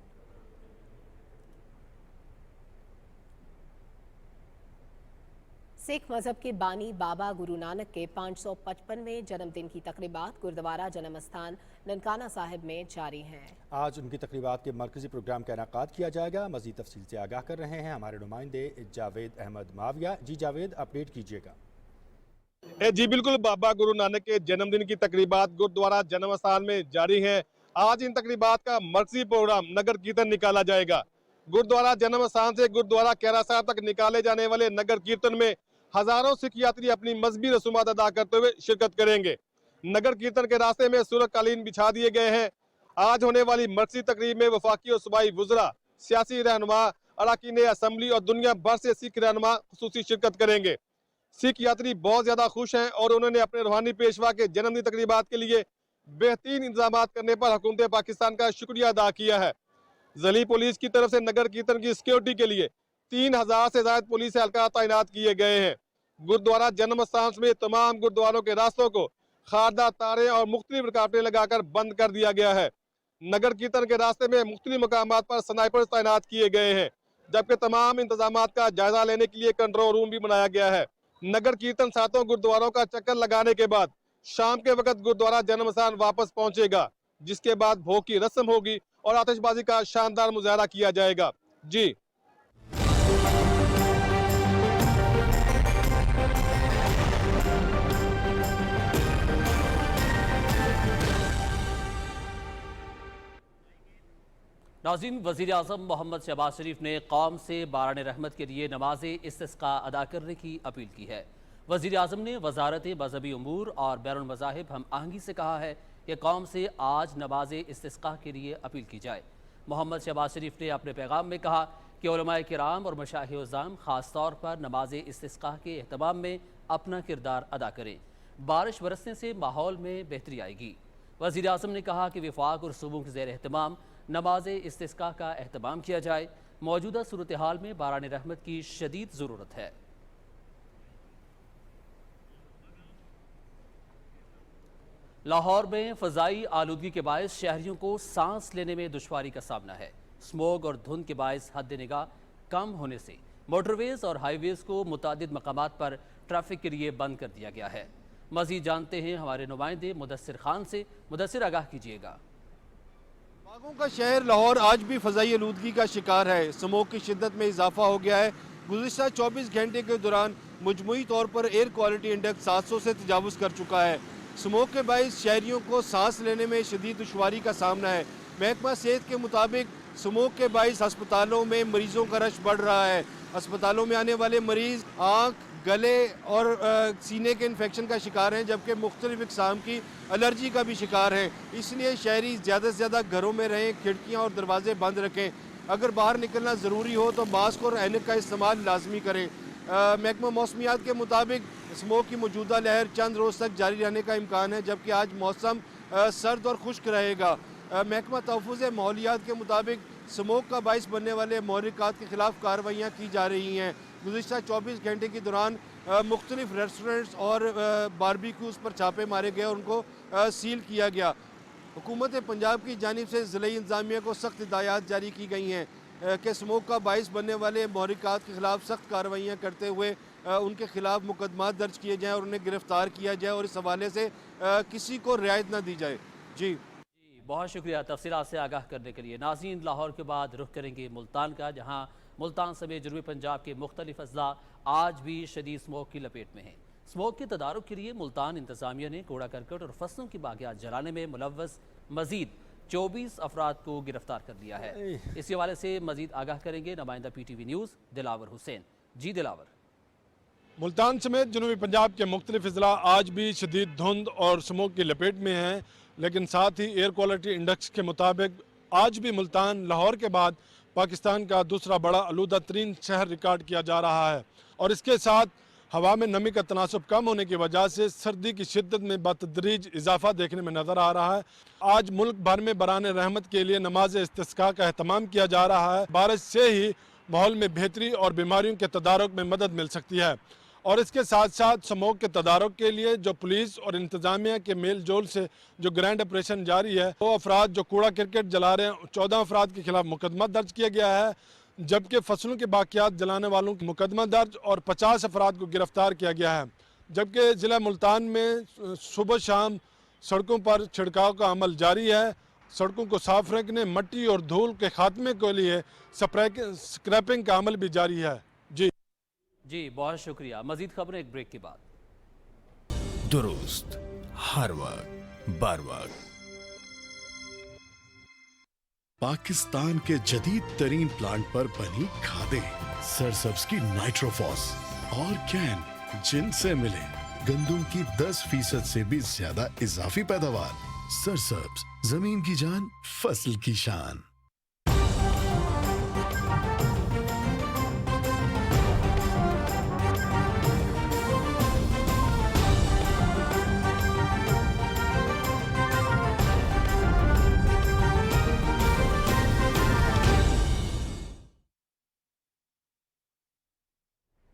सिख मजहब के बानी बाबा गुरु नानक के 555वें जन्मदिन की तकरीबात गुरुद्वारा जन्म स्थान ननकाना साहिब में जारी हैं। आज उनकी तकरीबात के मरकजी प्रोग्राम का इनेकाद किया जाएगा। मजीद तफसील से आगाह कर रहे हैं हमारे नुमाइंदे जावेद अहमद माविया। जी जावेद, अपडेट कीजिएगा। जी बिल्कुल, बाबा गुरु नानक के जन्मदिन की तकरीबात गुरुद्वारा जन्म स्थान में जारी हैं। आज इन तकरीबात का मरकजी प्रोग्राम नगर कीर्तन निकाला जाएगा। गुरुद्वारा जन्म स्थान से गुरुद्वारा कैरा साहब तक निकाले जाने वाले नगर कीर्तन में हजारों सिख यात्री अपनी मजहबी रसूमात अदा करते हुए शिरकत करेंगे। नगर कीर्तन के रास्ते में सुरख कालीन बिछा दिए गए हैं। आज होने वाली मरकजी तकरीब में वफाकी और सूबाई वुज़रा, सियासी रहनुमा, अरकान असम्बली और दुनिया भर से सिख रहनुमा खुसूसी शिरकत करेंगे। सिख यात्री बहुत ज्यादा खुश हैं और उन्होंने अपने रूहानी पेशवा के जन्मदिन तकरीबात के लिए बेहतरीन इंतजाम करने पर हुकूमत पाकिस्तान का शुक्रिया अदा किया है। ज़ली पुलिस की तरफ से नगर कीर्तन की सिक्योरिटी के लिए 3000 से ज्यादा पुलिस एहलकार तैनात किए गए हैं। गुरुद्वारा जन्म स्थान में तमाम गुरुद्वारों के रास्तों को खारदार तारे और मुख्तलिफ रुकावटें लगाकर बंद कर दिया गया है। नगर कीर्तन के रास्ते में मुख्तलिफ मकामात पर स्नाइपर्स तैनात किए गए हैं, जबकि तमाम इंतजाम का जायजा लेने के लिए कंट्रोल रूम भी बनाया गया है। नगर कीर्तन सातों गुरुद्वारों का चक्कर लगाने के बाद शाम के वक्त गुरुद्वारा जन्म स्थान वापस पहुंचेगा, जिसके बाद भोग की रस्म होगी और आतिशबाजी का शानदार मुजाहरा किया जाएगा। जी नाज़रीन, वज़ीर आज़म मोहम्मद शहबाज शरीफ ने कौम से बारान रहमत के लिए नमाज इस्तिस्का अदा करने की अपील की है। वज़ीर आज़म ने वज़ारत मज़हबी उमूर और बैरुन मज़ाहिब हम आहंगी से कहा है कि कौम से आज नमाज इस्तिस्का के लिए अपील की जाए। मोहम्मद शहबाज शरीफ ने अपने पैगाम में कहा कि उलमाए किराम और मशाइख़ उज़्ज़ाम ख़ास तौर पर नमाज इस्तिस्का के एहतमाम में अपना किरदार अदा करें। बारिश बरसने से माहौल में बेहतरी आएगी। वज़ीर आज़म ने कहा कि विफाक और सूबों के ज़ेर एहतमाम नमाज इस्तिस्का का एहतमाम किया जाए। मौजूदा सूरत हाल में बारान रहमत की शदीद ज़रूरत है। लाहौर में फ़ज़ाई आलूदगी के बायस शहरियों को सांस लेने में दुश्वारी का सामना है। स्मोग और धुंध के बायस हद निगाह कम होने से मोटरवेज़ और हाईवेज़ को मुतादिद मकामात पर ट्रैफिक के लिए बंद कर दिया गया है। मज़ीद जानते हैं हमारे नुमाइंदे मुदस्सिर खान से। मुदस्सिर, आगाह कीजिएगा। बागों का शहर लाहौर आज भी फ़ज़ाई आलूदगी का शिकार है। स्मोक की शिद्दत में इजाफा हो गया है। गुज़िश्ता 24 घंटे के दौरान मजमूई तौर पर एयर क्वालिटी इंडेक्स 700 से तजावुज़ कर चुका है। स्मोक के बायस शहरियों को सांस लेने में शदीद दुश्वारी का सामना है। महकमा सेहत के मुताबिक स्मोक के बायस अस्पतालों में मरीजों का रश बढ़ रहा है। अस्पतालों में आने वाले मरीज आँख, गले और सीने के इन्फेक्शन का शिकार हैं, जबकि मुख्तलिफ इक़साम की एलर्जी का भी शिकार हैं। इसलिए शहरी ज़्यादा से ज़्यादा घरों में रहें, खिड़कियाँ और दरवाजे बंद रखें। अगर बाहर निकलना ज़रूरी हो तो मास्क और ऐनक का इस्तेमाल लाजमी करें। महकमा मौसमियात के मुताबिक स्मोक की मौजूदा लहर चंद रोज़ तक जारी रहने का इम्कान है, जबकि आज मौसम सर्द और खुश्क रहेगा। महकमा तहफ़्फ़ुज़ माहौलियात के मुताबिक स्मोक का बाइस बनने वाले महरिकात के खिलाफ कार्रवाइयाँ की जा रही हैं। गुज़िश्ता 24 घंटे के दौरान मुख्तलिफ रेस्टोरेंट्स और बारबेक्यूज़ पर छापे मारे गए और उनको सील किया गया। हुकूमत पंजाब की जानिब से ज़िले इंतज़ामिया को सख्त हिदायत जारी की गई हैं कि स्मोक का बाइस बनने वाले महरिकात के खिलाफ सख्त कार्रवाइयाँ करते हुए उनके खिलाफ मुकदमा दर्ज किए जाएँ और उन्हें गिरफ़्तार किया जाए और इस हवाले से किसी को रियायत न दी जाए। जी बहुत शुक्रिया तफसीलात से आगाह करने के लिए। नाज़रीन, लाहौर के बाद रुख करेंगे मुल्तान का, जहाँ मुल्तान समेत जनूबी पंजाब के मुख्तलिफ अजला आज भी शदीद स्मोक की लपेट में हैं। स्मोक के तदारुक के लिए मुल्तान इंतज़ामिया ने कूड़ा करकट और फसलों की बाग़ियात जलाने में मुलव्वस मजीद 24 अफराद को गिरफ्तार कर लिया है। इसी हवाले से मजीद आगाह करेंगे नुमाइंदा PTV न्यूज़ दिलावर हुसैन। जी दिलावर। मुल्तान समेत जनूबी पंजाब के मुख्तलिफ अजला आज भी शदीद धुंध और स्मोक की लपेट में हैं, लेकिन साथ ही एयर क्वालिटी इंडेक्स के मुताबिक आज भी मुल्तान लाहौर के बाद पाकिस्तान का दूसरा बड़ा आलूदा तरीन शहर रिकॉर्ड किया जा रहा है। और इसके साथ हवा में नमी का तनासब कम होने की वजह से सर्दी की शिद्दत में बतदरीज इजाफा देखने में नज़र आ रहा है। आज मुल्क भर में बरान रहमत के लिए नमाज इस्तिस्का का एहतमाम किया जा रहा है। बारिश से ही माहौल में बेहतरी और बीमारियों के तदारुक में मदद मिल सकती है। और इसके साथ साथ स्मोक के तदारुक के लिए जो पुलिस और इंतजामिया के मेल जोल से जो ग्रैंड ऑपरेशन जारी है, वो अफराद जो कूड़ा क्रिकेट जला रहे हैं 14 अफराद के खिलाफ मुकदमा दर्ज किया गया है, जबकि फसलों के बाकियात जलाने वालों के मुकदमा दर्ज और 50 अफराद को गिरफ्तार किया गया है। जबकि ज़िला मुल्तान में सुबह शाम सड़कों पर छिड़काव का अमल जारी है। सड़कों को साफ रखने, मट्टी और धूल के खात्मे के लिए स्क्रैपिंग का अमल भी जारी है। जी बहुत शुक्रिया। मजीद खबरें एक ब्रेक के बाद। दुरुस्त हर वक्त बर वक्त। पाकिस्तान के जदीद तरीन प्लांट पर बनी खादें, सरसब्ज की नाइट्रोफॉस और कैन, जिनसे मिले गंदम की 10% से भी ज्यादा इजाफी पैदावार। सरसब्ज, जमीन की जान, फसल की शान।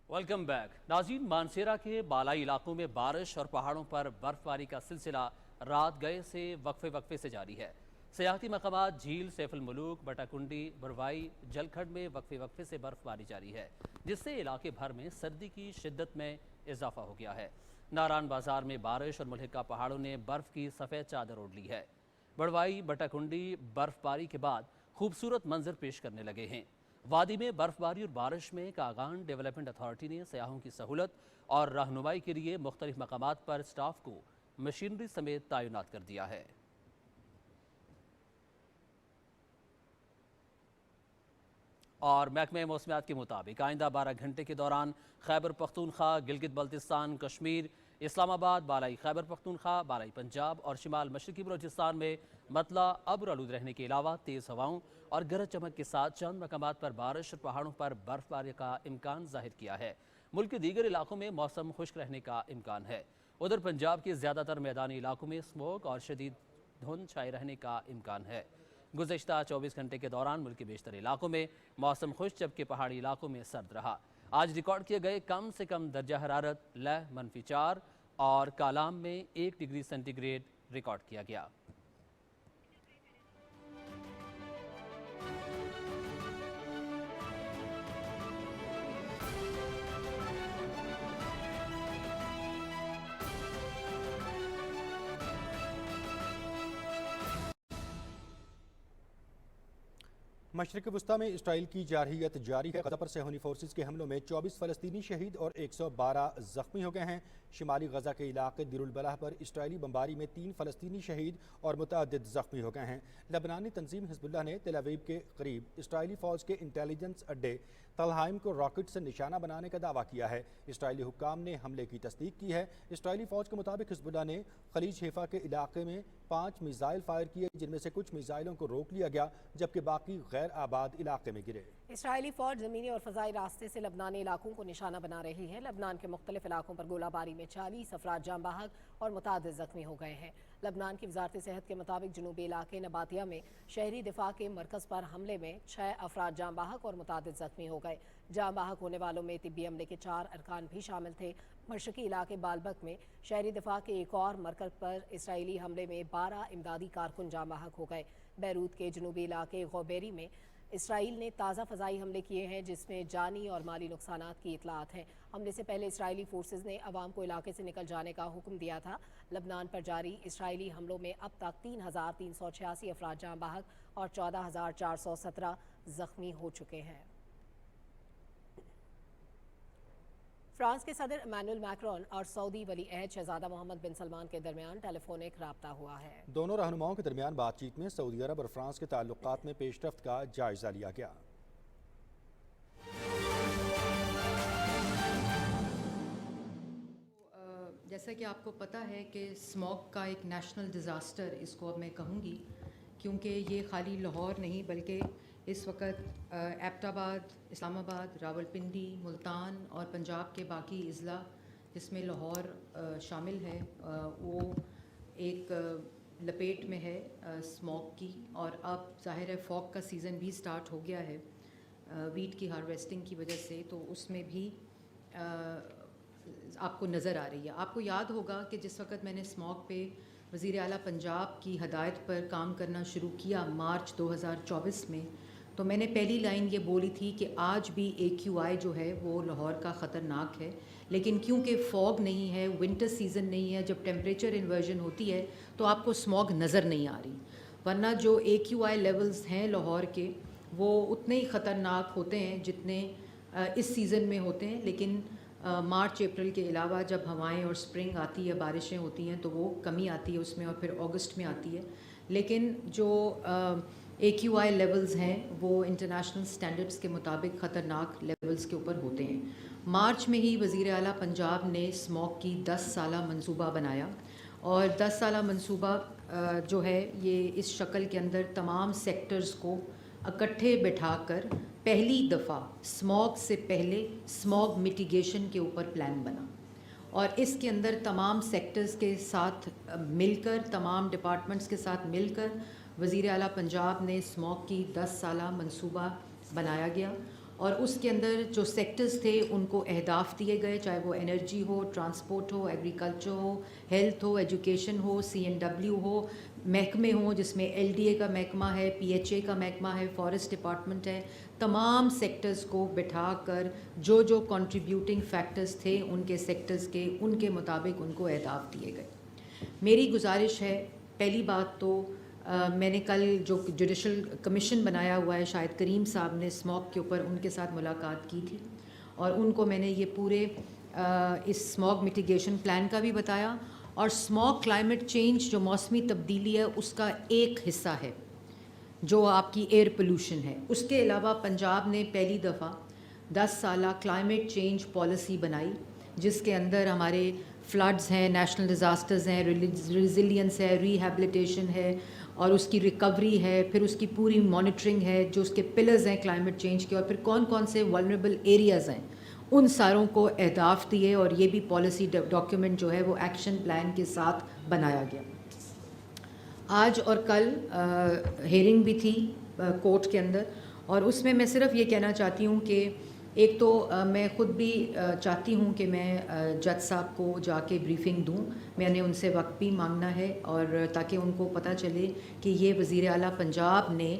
Welcome back. नाज़रीन, मानसेरा के बालाई इलाकों में बारिश और पहाड़ों पर बर्फबारी का सिलसिला रात गए से वक्फे से जारी है। सियाहती मकामात झील सैफुल मुलूक, बटाकुंडी, बरवाई, जलखड़ में वक्फे से बर्फबारी जारी है, जिससे इलाके भर में सर्दी की शिद्दत में इजाफा हो गया है। नारायण बाजार में बारिश और मुल्हिका पहाड़ों ने बर्फ की सफ़ेद चादर ओढ़ ली है। बरवाई, बटाकुंडी बर्फबारी के बाद खूबसूरत मंजर पेश करने लगे हैं। वादी में बर्फबारी और बारिश में कागान डेवलपमेंट अथॉरिटी ने सयाहों की सहूलत और रहनुमाई के लिए मुख्तलिफ मकामात पर स्टाफ को मशीनरी समेत तैनात कर दिया है। और महकमे मौसमियात के मुताबिक आइंदा 12 घंटे के दौरान खैबर पख्तूनख्वा, गिलगित बल्तिस्तान, कश्मीर, इस्लामाबाद, बालाई खैबर पख्तूनख्वा, बालाई पंजाब और शिमाल मशरकी बलूचिस्तान में मतला अब्र आलूद रहने के अलावा तेज़ हवाओं और गरज चमक के साथ चंद मकामात पर बारिश और पहाड़ों पर बर्फबारी का इम्कान जाहिर किया है। मुल्क के दीगर इलाकों में मौसम खुश्क रहने का इम्कान है। उधर पंजाब के ज़्यादातर मैदानी इलाकों में स्मोक और शदीद धुंध छाए रहने का इम्कान है। गुज़श्ता 24 घंटे के दौरान मुल्क के बेशतर इलाकों में मौसम खुश्क, जबकि पहाड़ी इलाकों में सर्द रहा। आज रिकॉर्ड किए गए कम से कम दर्जा हरारत लह -4 और कालाम में 1 डिग्री सेंटीग्रेड रिकॉर्ड किया गया। मशरक़ वस्ता में इसराइल की जारहियत जारी है। गज़ा पर सेहूनी फोर्सेस के हमलों में 24 फ़लस्तीनी शहीद और 112 ज़ख्मी हो गए हैं। शिमाली गज़ा के इलाके दिरुल बलाह पर इसराइली बमबारी में 3 फ़लस्तीनी शहीद और मुतअद्दिद ज़ख्मी हो गए हैं। लबनानी तंजीम हिज़्बुल्लाह ने तेल अवीव के करीब इसराइली फ़ौज के इंटेलिजेंस अड्डे तलहाइम को रॉकेट से निशाना बनाने का दावा किया है। इसराइली हुक्काम ने हमले की तस्दीक की है। इसराइली फ़ौज के मुताबिक हिज़्बुल्लाह ने खलीज हेफा के इलाके में 5 मिसाइल फायर किए, जिनमें से कुछ मिसाइलों को रोक लिया गया, जबकि बाकी गैर आबाद इलाके में गिरे। इसराइली फौज ज़मीनी और फ़ज़ाई रास्ते से लबनानी इलाकों को निशाना बना रही है। लबनान के मुख्तलिफ इलाकों पर गोलाबारी में 40 अफराद जाँ बहक और मुतअद्दिद ज़ख्मी हो गए हैं। लबनान की वज़ारत सेहत के मुताबिक जनूबी इलाके नबातिया में शहरी दिफा के मरकज़ पर हमले में 6 अफराद जाँ बहक और मुतअद्दिद ज़ख्मी हो गए। जाँ बहक होने वालों में तिब्बी अमले के 4 अरकान भी शामिल थे। मशरकी इलाके बालबक में शहरी दिफा के एक और मरकज़ पर इसराइली हमले में 12 इमदादी कारकुन जाँ बहक हो गए। बैरूत के जनूबी इलाके गौबेरी में इसराइल ने ताज़ा फ़ज़ाई हमले किए हैं, जिसमें जानी और माली नुकसानात की इतलात हैं। हमले से पहले इसराइली फोर्सेस ने अवाम को इलाके से निकल जाने का हुक्म दिया था। लबनान पर जारी इसराइली हमलों में अब तक 3,386 अफराद जाँ बहक और 14,417 ज़ख्मी हो चुके हैं। फ्रांस के सदर इमैनुअल मैक्रोन और सऊदी वली अहद शहजादा मोहम्मद बिन सलमान के दरमियान टेलीफोनिक राब्ता हुआ है। दोनों रहनुमाओं के दरमियान बातचीत में सऊदी अरब और फ्रांस के ताल्लुकात में पेशरफ्त का जायजा लिया गया। जैसा कि आपको पता है कि स्मॉग का एक नेशनल डिज़ास्टर इसको अब मैं कहूँगी, क्योंकि ये खाली लाहौर नहीं बल्कि इस वक्त एबटाबाद, इस्लामाबाद, रावलपिंडी, मुल्तान और पंजाब के बाकी अज़ला जिसमें लाहौर शामिल है वो एक लपेट में है स्मॉग की। और अब ज़ाहिर है फॉग का सीज़न भी स्टार्ट हो गया है वीट की हार्वेस्टिंग की वजह से, तो उसमें भी आपको नज़र आ रही है। आपको याद होगा कि जिस वक्त मैंने स्मॉग पे वज़ीर आला पंजाब की हदायत पर काम करना शुरू किया मार्च 2024 में, تو میں نے پہلی لائن یہ بولی تھی کہ آج بھی AQI جو ہے وہ لاہور کا خطرناک ہے، لیکن کیونکہ فوگ نہیں ہے، ونٹر سیزن نہیں ہے، جب ٹیمپریچر انورژن ہوتی ہے تو آپ کو اسموگ نظر نہیں آ رہی، ورنہ جو AQI لیولز ہیں لاہور کے وہ اتنے ہی خطرناک ہوتے ہیں جتنے اس سیزن میں ہوتے ہیں، لیکن مارچ اپریل کے علاوہ جب ہوائیں اور سپرنگ آتی ہے، بارشیں ہوتی ہیں تو وہ کمی آتی ہے اس میں، اور پھر اگست میں آتی ہے، لیکن جو AQI لیولز ہیں وہ انٹرنیشنل سٹینڈرڈز کے مطابق خطرناک لیولز کے اوپر ہوتے ہیں۔ مارچ میں ہی وزیر اعلیٰ پنجاب نے اسموگ کی 10 سالہ منصوبہ بنایا، اور 10 سالہ منصوبہ جو ہے یہ اس شکل کے اندر تمام سیکٹرز کو اکٹھے بٹھا کر پہلی دفعہ اسموگ سے پہلے اسموگ میٹیگیشن کے اوپر پلان بنا، اور اس کے اندر تمام سیکٹرز کے ساتھ مل کر، تمام ڈپارٹمنٹس کے ساتھ مل کر وزیر اعلیٰ پنجاب نے اسموگ کی 10 سالہ منصوبہ بنایا گیا، اور اس کے اندر جو سیکٹرز تھے ان کو اہداف دیے گئے، چاہے وہ انرجی ہو، ٹرانسپورٹ ہو، ایگریکلچر ہو، ہیلتھ ہو، ایجوکیشن ہو، CNW ہو، محکمے ہوں جس میں LDA کا محکمہ ہے، PHA کا محکمہ ہے، فارسٹ ڈپارٹمنٹ ہے، تمام سیکٹرز کو بٹھا کر جو جو کنٹریبیوٹنگ فیکٹرز تھے ان کے سیکٹرز کے، ان کے مطابق ان کو اہداف دیے گئے۔ میری گزارش ہے، پہلی بات تو میں نے کل جو جوڈیشل کمیشن بنایا ہوا ہے، شاہد کریم صاحب نے اسموگ کے اوپر ان کے ساتھ ملاقات کی تھی، اور ان کو میں نے یہ پورے اس اسموگ میٹیگیشن پلان کا بھی بتایا، اور اسموگ کلائمیٹ چینج جو موسمی تبدیلی ہے اس کا ایک حصہ ہے جو آپ کی ایئر پولوشن ہے۔ اس کے علاوہ پنجاب نے پہلی دفعہ 10 سالہ کلائمیٹ چینج پالیسی بنائی، جس کے اندر ہمارے فلڈز ہیں، نیشنل ڈیزاسٹرز ہیں، ریزیلینس ہے، ریہیبلیٹیشن ہے، اور اس کی ریکوری ہے، پھر اس کی پوری مانیٹرنگ ہے، جو اس کے پلرز ہیں کلائمیٹ چینج کے، اور پھر کون کون سے ولنریبل ایریاز ہیں ان ساروں کو اہداف دیے، اور یہ بھی پالیسی ڈاکیومنٹ جو ہے وہ ایکشن پلان کے ساتھ بنایا گیا۔ آج اور کل ہیئرنگ بھی تھی کورٹ کے اندر، اور اس میں میں صرف یہ کہنا چاہتی ہوں کہ ایک تو میں خود بھی چاہتی ہوں کہ میں جج صاحب کو جا کے بریفنگ دوں، میں نے ان سے وقت بھی مانگنا ہے، اور تاکہ ان کو پتہ چلے کہ یہ وزیر اعلیٰ پنجاب نے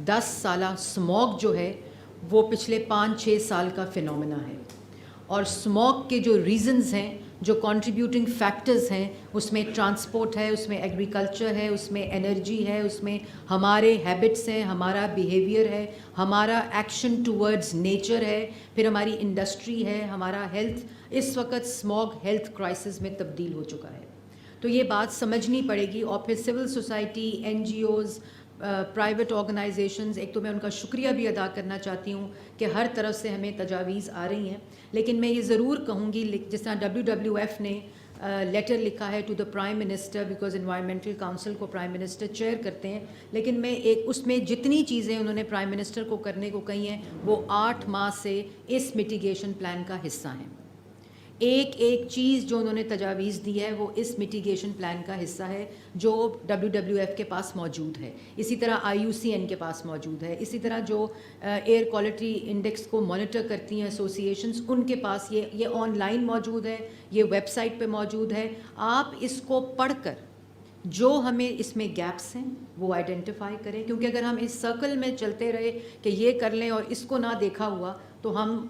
10 سالہ اسموگ جو ہے وہ پچھلے 5-6 سال کا فینومینا ہے، اور اسموگ کے جو ریزنز ہیں، جو کنٹریبیوٹنگ فیکٹرز ہیں، اس میں ٹرانسپورٹ ہے، اس میں ایگریکلچر ہے، اس میں انرجی ہے، اس میں ہمارے ہیبٹس ہیں، ہمارا بیہیویئر ہے، ہمارا ایکشن ٹورڈز نیچر ہے، پھر ہماری انڈسٹری ہے، ہمارا ہیلتھ۔ اس وقت اسموگ ہیلتھ کرائسس میں تبدیل ہو چکا ہے، تو یہ بات سمجھنی پڑے گی، اور پھر سول سوسائٹی، NGOز، پرائیویٹ آرگنائزیشنز، ایک تو میں ان کا شکریہ بھی ادا کرنا چاہتی ہوں کہ ہر طرف سے ہمیں تجاویز آ رہی ہیں، لیکن میں یہ ضرور کہوں گی، جس طرح WWF نے لیٹر لکھا ہے to the prime minister, because environmental council کو پرائم منسٹر چیئر کرتے ہیں، لیکن میں اس میں جتنی چیزیں انہوں نے پرائم منسٹر کو کرنے کو کہی ہیں وہ 8 ماہ سے اس میٹیگیشن پلان کا حصہ ہیں۔ ایک ایک چیز جو انہوں نے تجاویز دی ہے وہ اس میٹیگیشن پلان کا حصہ ہے جو WWF کے پاس موجود ہے، اسی طرح IUCN کے پاس موجود ہے، اسی طرح جو ایئر کوالٹی انڈیکس کو مانیٹر کرتی ہیں ایسوسیشنز، ان کے پاس یہ آن لائن موجود ہے، یہ ویب سائٹ پہ موجود ہے۔ آپ اس کو پڑھ کر جو ہمیں اس میں گیپس ہیں وہ آئیڈینٹیفائی کریں، کیونکہ اگر ہم اس سرکل میں چلتے رہے کہ یہ کر لیں اور اس کو نہ دیکھا ہوا تو ہم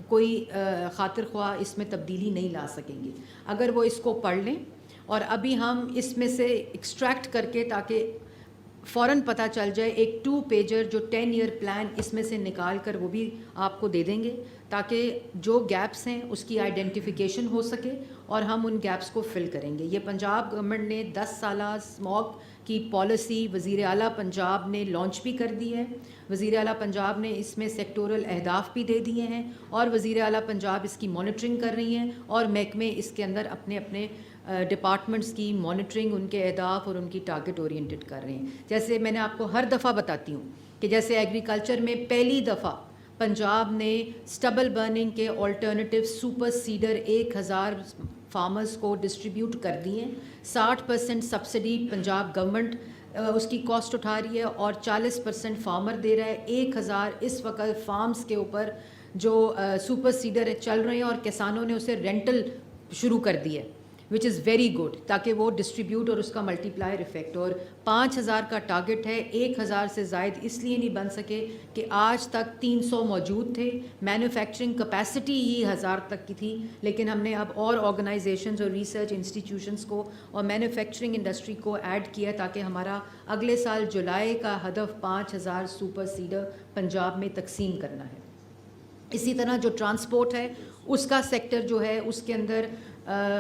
کوئی خاطر خواہ اس میں تبدیلی نہیں لا سکیں گے۔ اگر وہ اس کو پڑھ لیں، اور ابھی ہم اس میں سے ایکسٹریکٹ کر کے تاکہ فوراً پتہ چل جائے، ایک 2 پیجر جو 10 ایئر پلان اس میں سے نکال کر وہ بھی آپ کو دے دیں گے، تاکہ جو گیپس ہیں اس کی آئیڈینٹیفیکیشن ہو سکے اور ہم ان گیپس کو فل کریں گے۔ یہ پنجاب گورنمنٹ نے 10 سالہ اسموگ کی پالیسی وزیر اعلیٰ پنجاب نے لانچ بھی کر دی ہے، وزیر اعلیٰ پنجاب نے اس میں سیکٹورل اہداف بھی دے دیے ہیں، اور وزیر اعلیٰ پنجاب اس کی مانیٹرنگ کر رہی ہیں، اور محکمے اس کے اندر اپنے اپنے ڈپارٹمنٹس کی مانیٹرنگ، ان کے اہداف اور ان کی ٹارگٹ اورینٹڈ کر رہے ہیں۔ جیسے میں نے آپ کو ہر دفعہ بتاتی ہوں کہ جیسے ایگریکلچر میں پہلی دفعہ پنجاب نے اسٹبل برننگ کے آلٹرنیٹیو سپر سیڈر 1000 فارمرز کو ڈسٹریبیوٹ کر دیے ہیں، 60% سبسڈی پنجاب گورنمنٹ اس کی کاسٹ اٹھا رہی ہے، اور 40% فارمر دے رہا ہے۔ 1000 اس وقت فارمز کے اوپر جو سپر سیڈر چل رہے ہیں، اور کسانوں نے اسے رینٹل شروع کر دی ہے۔ which is very good, تاکہ وہ ڈسٹریبیوٹ اور اس کا ملٹیپلائر افیکٹ. اور 5,000 کا ٹارگٹ ہے, 1,000 سے زائد اس لیے نہیں بن سکے کہ آج تک 300 موجود تھے, مینوفیکچرنگ کیپیسٹی ہی 1,000 تک کی تھی, لیکن ہم نے اب اور آرگنائزیشنز اور ریسرچ انسٹیٹیوشنز کو اور مینوفیکچرنگ انڈسٹری کو ایڈ کیا تاکہ ہمارا اگلے سال جولائی کا ہدف 5,000 سپر سیڈر پنجاب میں تقسیم کرنا ہے. اسی طرح جو ٹرانسپورٹ ہے اس کا سیکٹر جو ہے اس کے اندر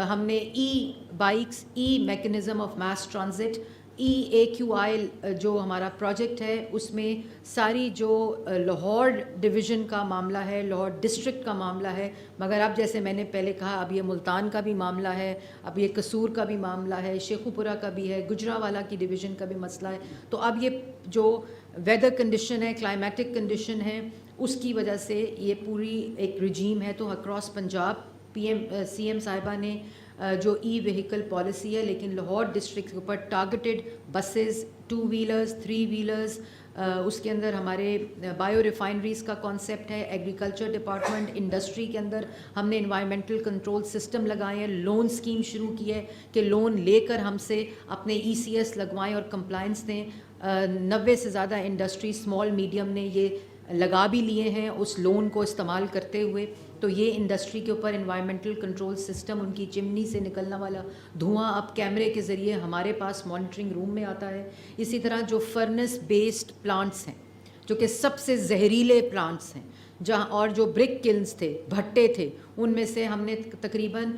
ہم نے e bikes, e mechanism of mass transit, EAQI جو ہمارا پروجیکٹ ہے اس میں ساری جو لاہور ڈویژن کا معاملہ ہے, لاہور ڈسٹرکٹ کا معاملہ ہے, مگر اب جیسے میں نے پہلے کہا اب یہ ملتان کا بھی معاملہ ہے, اب یہ قصور کا بھی معاملہ ہے, شیخوپورہ کا بھی ہے, گجرانوالہ کی ڈویژن کا بھی مسئلہ ہے. تو اب یہ جو ویدر کنڈیشن ہے, کلائمیٹک کنڈیشن ہے, اس کی وجہ سے یہ پوری ایک رجیم ہے. تو اکراس پنجاب CM صاحبہ نے جو ای وہیکل پالیسی ہے, لیکن لاہور ڈسٹرکٹ کے اوپر ٹارگیٹڈ بسز, 2 ویلرز, 3 ویلرز, اس کے اندر ہمارے بایو ریفائنریز کا کانسیپٹ ہے. ایگریکلچر ڈپارٹمنٹ, انڈسٹری کے اندر ہم نے انوائرمنٹل کنٹرول سسٹم لگائے ہیں, لون اسکیم شروع کی ہے کہ لون لے کر ہم سے اپنے ECS لگوائیں اور کمپلائنس دیں. 90 سے زیادہ انڈسٹری اسمال میڈیم نے یہ لگا بھی لیے ہیں اس لون کو استعمال کرتے ہوئے. تو یہ انڈسٹری کے اوپر انوائرمنٹل کنٹرول سسٹم, ان کی چمنی سے نکلنا والا دھواں اب کیمرے کے ذریعے ہمارے پاس مانیٹرنگ روم میں آتا ہے. اسی طرح جو فرنس بیسڈ پلانٹس ہیں جو کہ سب سے زہریلے پلانٹس ہیں, جہاں اور جو برک کلنز تھے, بھٹے تھے, ان میں سے ہم نے تقریباً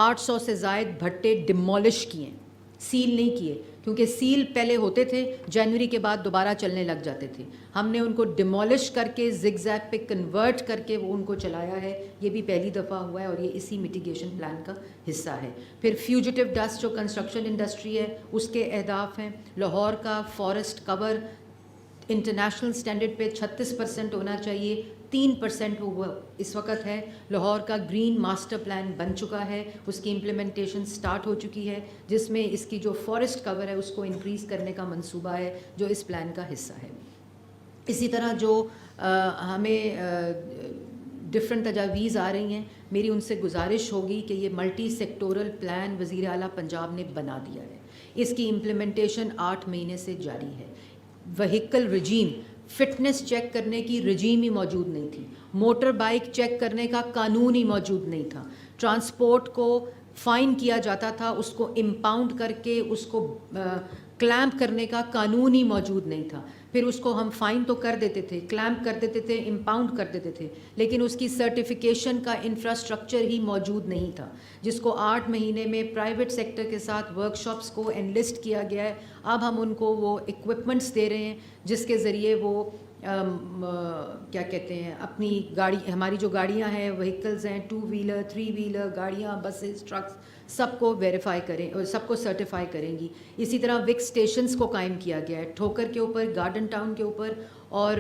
800 سے زائد بھٹے ڈیمولش کیے ہیں, سیل نہیں کیے, کیونکہ سیل پہلے ہوتے تھے, جنوری کے بعد دوبارہ چلنے لگ جاتے تھے. ہم نے ان کو ڈیمولش کر کے زگ زیگ پہ کنورٹ کر کے وہ ان کو چلایا ہے. یہ بھی پہلی دفعہ ہوا ہے اور یہ اسی میٹیگیشن پلان کا حصہ ہے. پھر فیوجیٹو ڈسٹ جو کنسٹرکشن انڈسٹری ہے اس کے اہداف ہیں. لاہور کا فارسٹ کور انٹرنیشنل سٹینڈرڈ پہ 36% ہونا چاہیے, 3% وہ اس وقت ہے. لاہور کا گرین ماسٹر پلان بن چکا ہے, اس کی امپلیمنٹیشن سٹارٹ ہو چکی ہے, جس میں اس کی جو فارسٹ کور ہے اس کو انکریز کرنے کا منصوبہ ہے جو اس پلان کا حصہ ہے. اسی طرح جو ہمیں ڈفرینٹ تجاویز آ رہی ہیں, میری ان سے گزارش ہوگی کہ یہ ملٹی سیکٹورل پلان وزیر اعلیٰ پنجاب نے بنا دیا ہے. اس کی امپلیمنٹیشن 8 مہینے سے جاری ہے. وہیکل رجیم, فٹنس چیک کرنے کی رجیم ہی موجود نہیں تھی, موٹر بائک چیک کرنے کا قانون ہی موجود نہیں تھا, ٹرانسپورٹ کو فائن کیا جاتا تھا, اس کو امپاؤنڈ کر کے اس کو کلیمپ کرنے کا قانون ہی موجود نہیں تھا. پھر اس کو ہم فائن تو کر دیتے تھے, کلیمپ کر دیتے تھے, امپاؤنڈ کر دیتے تھے, لیکن اس کی سرٹیفیکیشن کا انفراسٹرکچر ہی موجود نہیں تھا, جس کو 8 مہینے میں پرائیویٹ سیکٹر کے ساتھ ورک شاپس کو انلسٹ کیا گیا ہے. اب ہم ان کو وہ ایکوپمنٹس دے رہے ہیں جس کے ذریعے وہ کیا کہتے ہیں اپنی گاڑی, ہماری جو گاڑیاں ہیں وہیکلز ہیں, 2 ویلر, 3 ویلر گاڑیاں, بسز, ٹرکس, سب کو ویریفائی کریں اور سب کو سرٹیفائی کریں گی. اسی طرح وک اسٹیشنز کو قائم کیا گیا ہے, ٹھوکر کے اوپر, گارڈن ٹاؤن کے اوپر, اور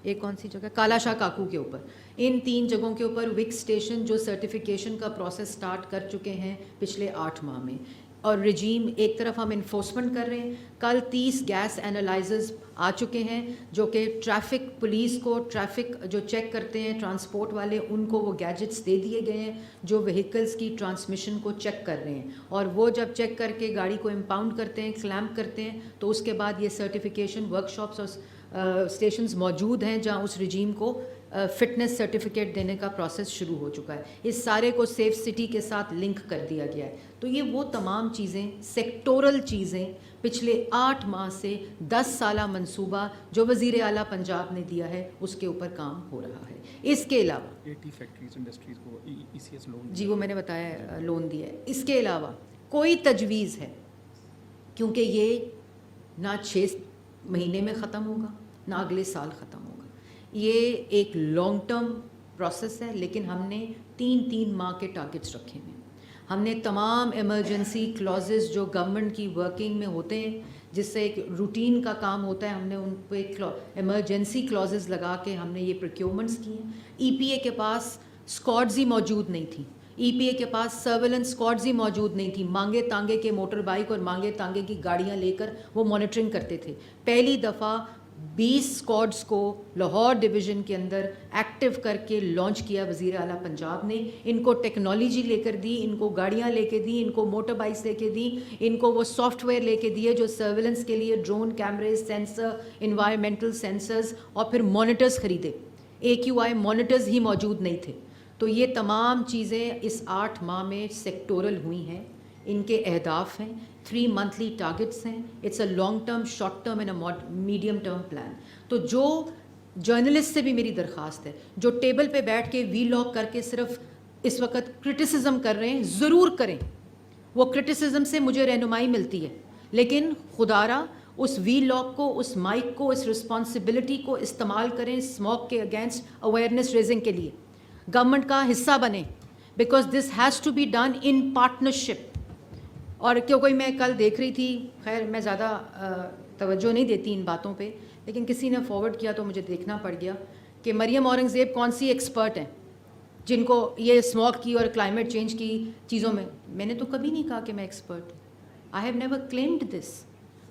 ایک کون سی جگہ, کالا شاہ کاکو کے اوپر. ان 3 جگہوں کے اوپر وک اسٹیشن جو سرٹیفیکیشن کا پروسیس سٹارٹ کر چکے ہیں پچھلے 8 ماہ میں. اور رجیم ایک طرف ہم انفورسمنٹ کر رہے ہیں. کل 30 گیس اینالائزرز آ چکے ہیں جو کہ ٹریفک پولیس کو, ٹریفک جو چیک کرتے ہیں ٹرانسپورٹ والے, ان کو وہ گیجٹس دے دیے گئے ہیں جو وہیکلز کی ٹرانسمیشن کو چیک کر رہے ہیں. اور وہ جب چیک کر کے گاڑی کو امپاؤنڈ کرتے ہیں, کلیمپ کرتے ہیں, تو اس کے بعد یہ سرٹیفیکیشن ورک شاپس اور اسٹیشنز موجود ہیں جہاں اس رجیم کو فٹنس سرٹیفکیٹ دینے کا پروسیس شروع ہو چکا ہے. اس سارے کو سیف سٹی کے ساتھ لنک کر دیا گیا ہے. تو یہ وہ تمام چیزیں, سیکٹورل چیزیں, پچھلے 8 ماہ سے 10 سالہ منصوبہ جو وزیر اعلیٰ پنجاب نے دیا ہے اس کے اوپر کام ہو رہا ہے. اس کے علاوہ 80 فیکٹریز انڈسٹریز کو ECS لون, جی وہ میں نے بتایا لون دیا ہے. اس کے علاوہ کوئی تجویز ہے, کیونکہ یہ نہ 6 مہینے میں ختم ہوگا نہ اگلے سال ختم ہوگا, یہ ایک لانگ ٹرم پروسیس ہے, لیکن ہم نے 3 ماہ کے ٹارگٹس رکھے ہیں. ہم نے تمام ایمرجنسی کلازز جو گورنمنٹ کی ورکنگ میں ہوتے ہیں, جس سے ایک روٹین کا کام ہوتا ہے, ہم نے ان پہ ایمرجنسی کلازز لگا کے ہم نے یہ پروکیورمنٹس کیے. EPA کے پاس اسکواڈز ہی موجود نہیں تھیں, EPA کے پاس سرویلنس اسکواڈز ہی موجود نہیں تھیں. مانگے تانگے کے موٹر بائک اور مانگے تانگے کی گاڑیاں لے کر وہ مانیٹرنگ کرتے تھے. پہلی دفعہ 20 स्क्वाड्स को लाहौर डिवीज़न के अंदर एक्टिव करके लॉन्च किया वज़ीर आला पंजाब ने। इनको टेक्नोलॉजी लेकर दी, इनको गाड़ियाँ लेके दी, इनको मोटर बाइक्स लेके दी, इनको वो सॉफ्टवेयर लेके दिए जो सर्वेलेंस के लिए ड्रोन कैमरे, सेंसर, इन्वायरमेंटल सेंसर्स और फिर मॉनिटर्स ख़रीदे। AQI मॉनिटर्स ही मौजूद नहीं थे। तो ये तमाम चीज़ें इस 8 माह में सेक्टोरल हुई हैं। इनके अहदाफ हैं, 3 मंथली टारगेट्स हैं। It's a long term, short term and a medium term plan. तो जो जर्नलिस्ट से भी मेरी दरख्वास्त है, जो टेबल पे बैठ के वीलॉग करके सिर्फ इस वक्त क्रिटिसिज्म कर रहे हैं, ज़रूर करें। वो क्रिटिसिज्म से मुझे रहनुमाई मिलती है, लेकिन खुदारा उस वीलॉग को, उस माइक को, इस रिस्पॉन्सिबिलिटी को इस्तेमाल करें स्मॉग के अगेंस्ट अवेयरनेस रेजिंग के लिए। गवर्नमेंट का हिस्सा बने, because this has to be done in partnership. और क्योंकि मैं कल देख रही थी, खैर मैं ज़्यादा तवज्जो नहीं देती इन बातों पे, लेकिन किसी ने फॉरवर्ड किया तो मुझे देखना पड़ गया कि मरियम औरंगज़ेब कौन सी एक्सपर्ट हैं जिनको ये स्मॉग की और क्लाइमेट चेंज की चीज़ों में। मैंने तो कभी नहीं कहा कि मैं एक्सपर्ट हूँ। I have never claimed this.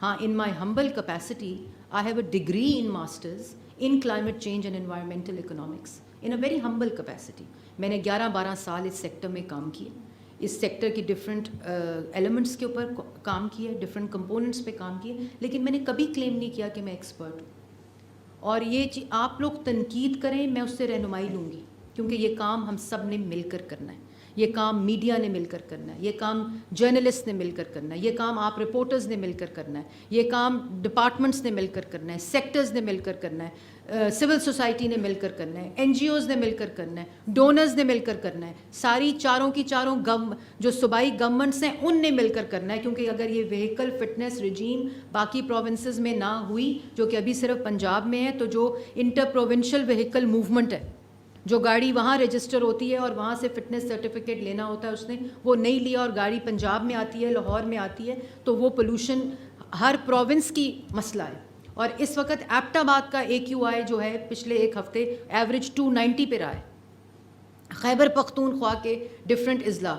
हाँ, in my humble capacity I have a degree in masters in climate change and environmental economics in a very humble capacity. मैंने 11-12 साल इस सेक्टर में काम किए, इस सेक्टर की डिफरेंट एलिमेंट्स के ऊपर काम किए, डिफरेंट कंपोनेंट्स पे काम किए, लेकिन मैंने कभी क्लेम नहीं किया कि मैं एक्सपर्ट हूँ। और ये आप लोग तनकीद करें, मैं उससे रहनुमाई लूँगी, क्योंकि ये काम हम सब ने मिलकर करना है। ये काम मीडिया ने मिलकर करना है, ये काम जर्नलिस्ट ने मिलकर करना है, ये काम आप रिपोर्टर्स ने मिलकर करना है, ये काम डिपार्टमेंट्स ने मिलकर करना है, सेक्टर्स ने मिलकर करना है, सिविल सोसाइटी ने मिलकर करना है, NGOs ने मिलकर करना है, डोनर्स ने मिलकर करना है, सारी चारों की चारों जो सूबाई गवर्नमेंट्स हैं उनने मिलकर करना है। क्योंकि अगर ये व्हीकल फिटनेस रिजीम बाकी प्रोविंसेस में ना हुई, जो कि अभी सिर्फ पंजाब में है, तो जो इंटर प्रोविंशियल व्हीकल मूवमेंट है, जो गाड़ी वहाँ रजिस्टर होती है और वहाँ से फिटनेस सर्टिफिकेट लेना होता है, उसने वो नहीं लिया और गाड़ी पंजाब में आती है, लाहौर में आती है, तो वो पोल्यूशन हर प्रोविंस की मसला है। और इस वक्त एबटाबाद का AQI जो है पिछले एक हफ्ते एवरेज 290 पे रहा है। खैबर पख्तूनख्वा के डिफरेंट अजला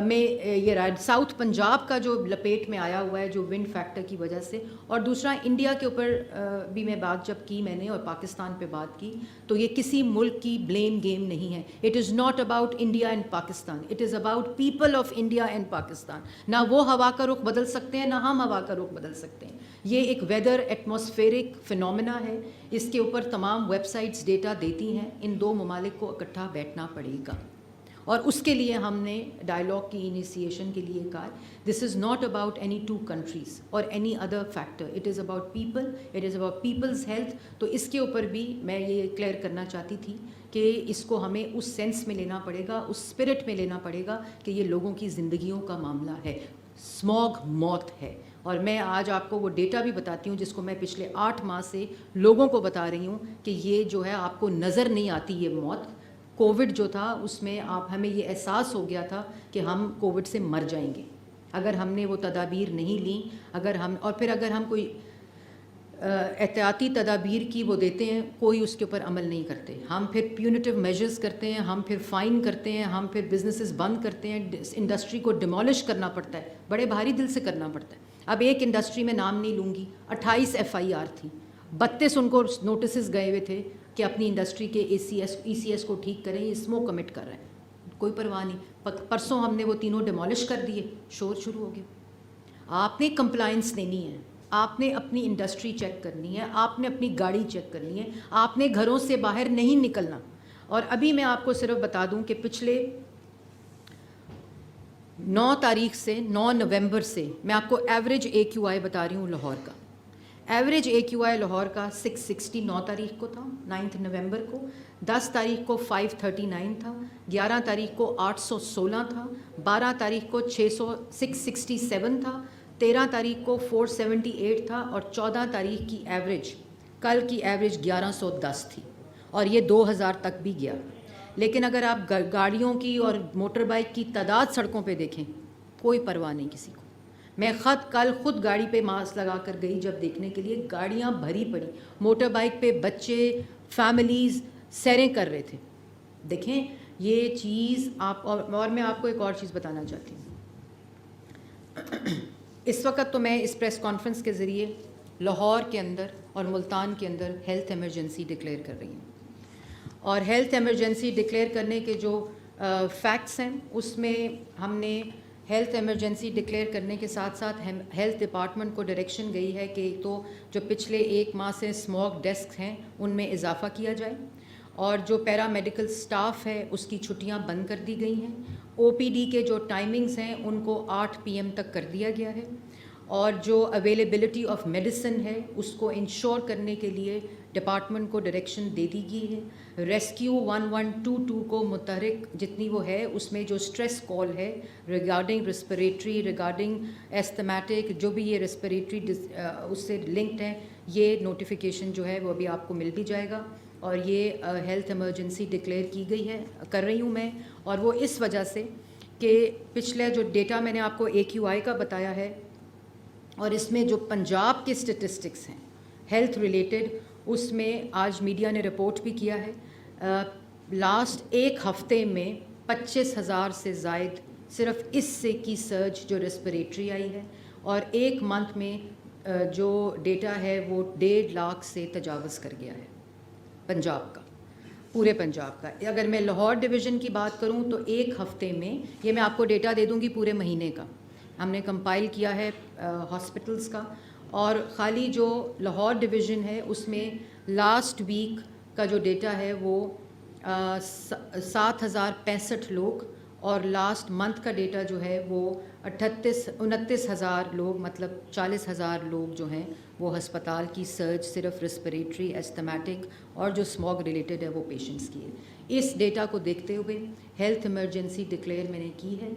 में ये रहा है। साउथ पंजाब का जो लपेट में आया हुआ है जो विंड फैक्टर की वजह से। और दूसरा, इंडिया के ऊपर भी मैं बात जब की मैंने और पाकिस्तान पे बात की, तो ये किसी मुल्क की ब्लेम गेम नहीं है। It is not about India and Pakistan, it is about people of India and Pakistan. ना वो हवा का रुख बदल सकते हैं, ना हम हवा का रुख बदल सकते हैं। ये एक वेदर एटमॉस्फेरिक फिनोमेना है, इसके ऊपर तमाम वेबसाइट्स डेटा देती हैं। इन 2 ममालिक को इकट्ठा बैठना पड़ेगा और उसके लिए हमने डायलॉग की इनिशिएशन के लिए कहा, this is not about any 2 countries और any other factor, it is about people, it is about people's health. तो इसके ऊपर भी मैं ये क्लियर करना चाहती थी कि इसको हमें उस सेंस में लेना पड़ेगा, उस स्पिरिट में लेना पड़ेगा कि ये लोगों की ज़िंदगियों का मामला है। स्मॉग मौत है। और मैं आज आपको वो डेटा भी बताती हूँ जिसको मैं पिछले 8 माह से लोगों को बता रही हूँ कि ये जो है आपको नज़र नहीं आती ये मौत। कोविड जो था उसमें हमें ये एहसास हो गया था कि हम कोविड से मर जाएंगे अगर हमने वो तदाबीर नहीं ली। अगर हम कोई एहतियाती तदाबीर की वो देते हैं, कोई उसके ऊपर अमल नहीं करते। हम फिर प्यूनिटिव मेजर्स करते हैं, हम फिर फ़ाइन करते हैं, हम फिर बिजनेसेस बंद करते हैं, इंडस्ट्री को डिमोलिश करना पड़ता है, बड़े भारी दिल से करना पड़ता है। अब एक इंडस्ट्री में नाम नहीं लूँगी, 28 FIR थी, 32 उनको नोटिस गए हुए थे कि अपनी इंडस्ट्री के ECS को ठीक करें, ये स्मोक कमिट कर रहे हैं, कोई परवाह नहीं। परसों हमने वो तीनों डिमोलिश कर दिए, शोर शुरू हो गया। आपने कंप्लाइंस देनी है, आपने अपनी इंडस्ट्री चेक करनी है, आपने अपनी गाड़ी चेक करनी है, आपने घरों से बाहर नहीं निकलना। और अभी मैं आपको सिर्फ बता दूं कि पिछले 9 तारीख से 9 नवंबर से मैं आपको एवरेज AQI बता रही हूँ लाहौर का। एवरेज AQI लाहौर का 660 9 तारीख को था, 9 नवंबर को। 10 तारीख को 539 था, 11 तारीख को 816 था, 12 तारीख को 667 था, 13 तारीख को 478 था और 14 तारीख की एवरेज, कल की एवरेज 1110 थी और ये 2000 तक भी गया। लेकिन अगर आप गाड़ियों की और मोटर बाइक की तादाद सड़कों पे देखें, कोई परवाह नहीं किसी को। मैं कल खुद गाड़ी पे मास्क लगा कर गई जब देखने के लिए, गाड़ियाँ भरी पड़ी, मोटर बाइक पे बच्चे, फैमिलीज़ सैरें कर रहे थे। देखें ये चीज़ आप और मैं आपको एक और चीज़ बताना चाहती हूँ। इस वक्त तो मैं इस प्रेस कॉन्फ्रेंस के ज़रिए लाहौर के अंदर اور ملتان کے اندر ہیلتھ ایمرجنسی ڈکلیئر کر رہی ہوں. اور ہیلتھ ایمرجنسی ڈکلیئر کرنے کے جو فیکٹس ہیں اس میں ہم نے ہیلتھ ایمرجنسی ڈکلیئر کرنے کے ساتھ ساتھ ہیلتھ ڈپارٹمنٹ کو ڈائریکشن گئی ہے کہ تو جو پچھلے 1 ماہ سے اسموک ڈیسک ہیں ان میں اضافہ کیا جائے, اور جو پیرا میڈیکل سٹاف ہے اس کی چھٹیاں بند کر دی گئی ہیں. او پی ڈی کے جو ٹائمنگز ہیں ان کو 8 PM تک کر دیا گیا ہے, اور جو اویلیبلٹی آف میڈیسن ہے اس کو انشور کرنے کے لیے ڈپارٹمنٹ کو ڈائریکشن دے دی گئی ہے. ریسکیو 1122 کو متحرک جتنی وہ ہے اس میں جو اسٹریس کال ہے ریگارڈنگ ریسپریٹری, ریگارڈنگ ایستھمیٹک, جو بھی یہ ریسپریٹری اس سے لنکڈ ہیں, یہ نوٹیفیکیشن جو ہے وہ ابھی آپ کو مل بھی جائے گا. اور یہ ہیلتھ ایمرجنسی ڈکلیئر کی گئی ہے, کر رہی ہوں میں, اور وہ اس وجہ سے کہ پچھلے جو ڈیٹا میں نے آپ کو AQI کا بتایا ہے اور اس میں جو پنجاب کے اسٹیٹسٹکس ہیں ہیلتھ ریلیٹڈ, اس میں آج میڈیا نے رپورٹ بھی کیا ہے, لاسٹ 1 ہفتے میں 25,000 سے زائد صرف اس سے کی سرج جو ریسپریٹری آئی ہے, اور 1 منتھ میں جو ڈیٹا ہے وہ 1.5 لاکھ سے تجاوز کر گیا ہے پنجاب کا, پورے پنجاب کا. اگر میں لاہور ڈویژن کی بات کروں تو 1 ہفتے میں, یہ میں آپ کو ڈیٹا دے دوں گی پورے مہینے کا, ہم نے کمپائل کیا ہے ہاسپٹلس کا, اور خالی جو لاہور ڈویژن ہے اس میں لاسٹ ویک کا جو ڈیٹا ہے وہ 7,065 لوگ, اور لاسٹ منتھ کا ڈیٹا جو ہے وہ 29,000 لوگ, مطلب 40,000 لوگ جو ہیں وہ ہسپتال کی سرج صرف ریسپریٹری, ایستھمیٹک اور جو اسموگ ریلیٹڈ ہے وہ پیشنٹس کی ہے. اس ڈیٹا کو دیکھتے ہوئے ہیلتھ ایمرجنسی ڈکلیئر میں نے کی ہے.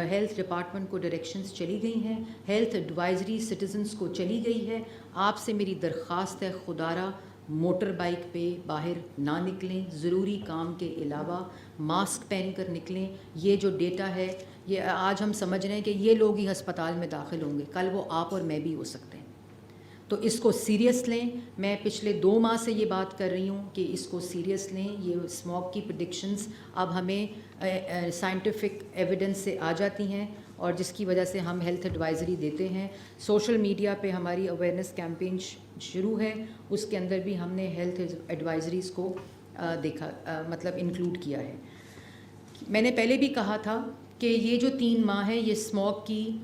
ہیلتھ ڈپارٹمنٹ کو ڈائریکشنز چلی گئی ہیں, ہیلتھ ایڈوائزری سٹیزنز کو چلی گئی ہے. آپ سے میری درخواست ہے خدارہ موٹر بائک پہ باہر نہ نکلیں, ضروری کام کے علاوہ ماسک پہن کر نکلیں. یہ جو ڈیٹا ہے یہ آج ہم سمجھ رہے ہیں کہ یہ لوگ ہی ہسپتال میں داخل ہوں گے, کل وہ آپ اور میں بھی ہو سکتے ہیں. تو اس کو سیریس لیں. میں پچھلے 2 ماہ سے یہ بات کر رہی ہوں کہ اس کو سیریس لیں. یہ اسموگ کی پریڈکشنز اب ہمیں سائنٹیفک ایویڈنس سے آ جاتی ہیں, اور جس کی وجہ سے ہم ہیلتھ ایڈوائزری دیتے ہیں. سوشل میڈیا پہ ہماری اویئرنیس کیمپین شروع ہے, اس کے اندر بھی ہم نے ہیلتھ ایڈوائزریز کو دیکھا, مطلب انکلوڈ کیا ہے. میں نے پہلے بھی کہا تھا کہ یہ جو 3 ماہ ہیں یہ اسموگ کی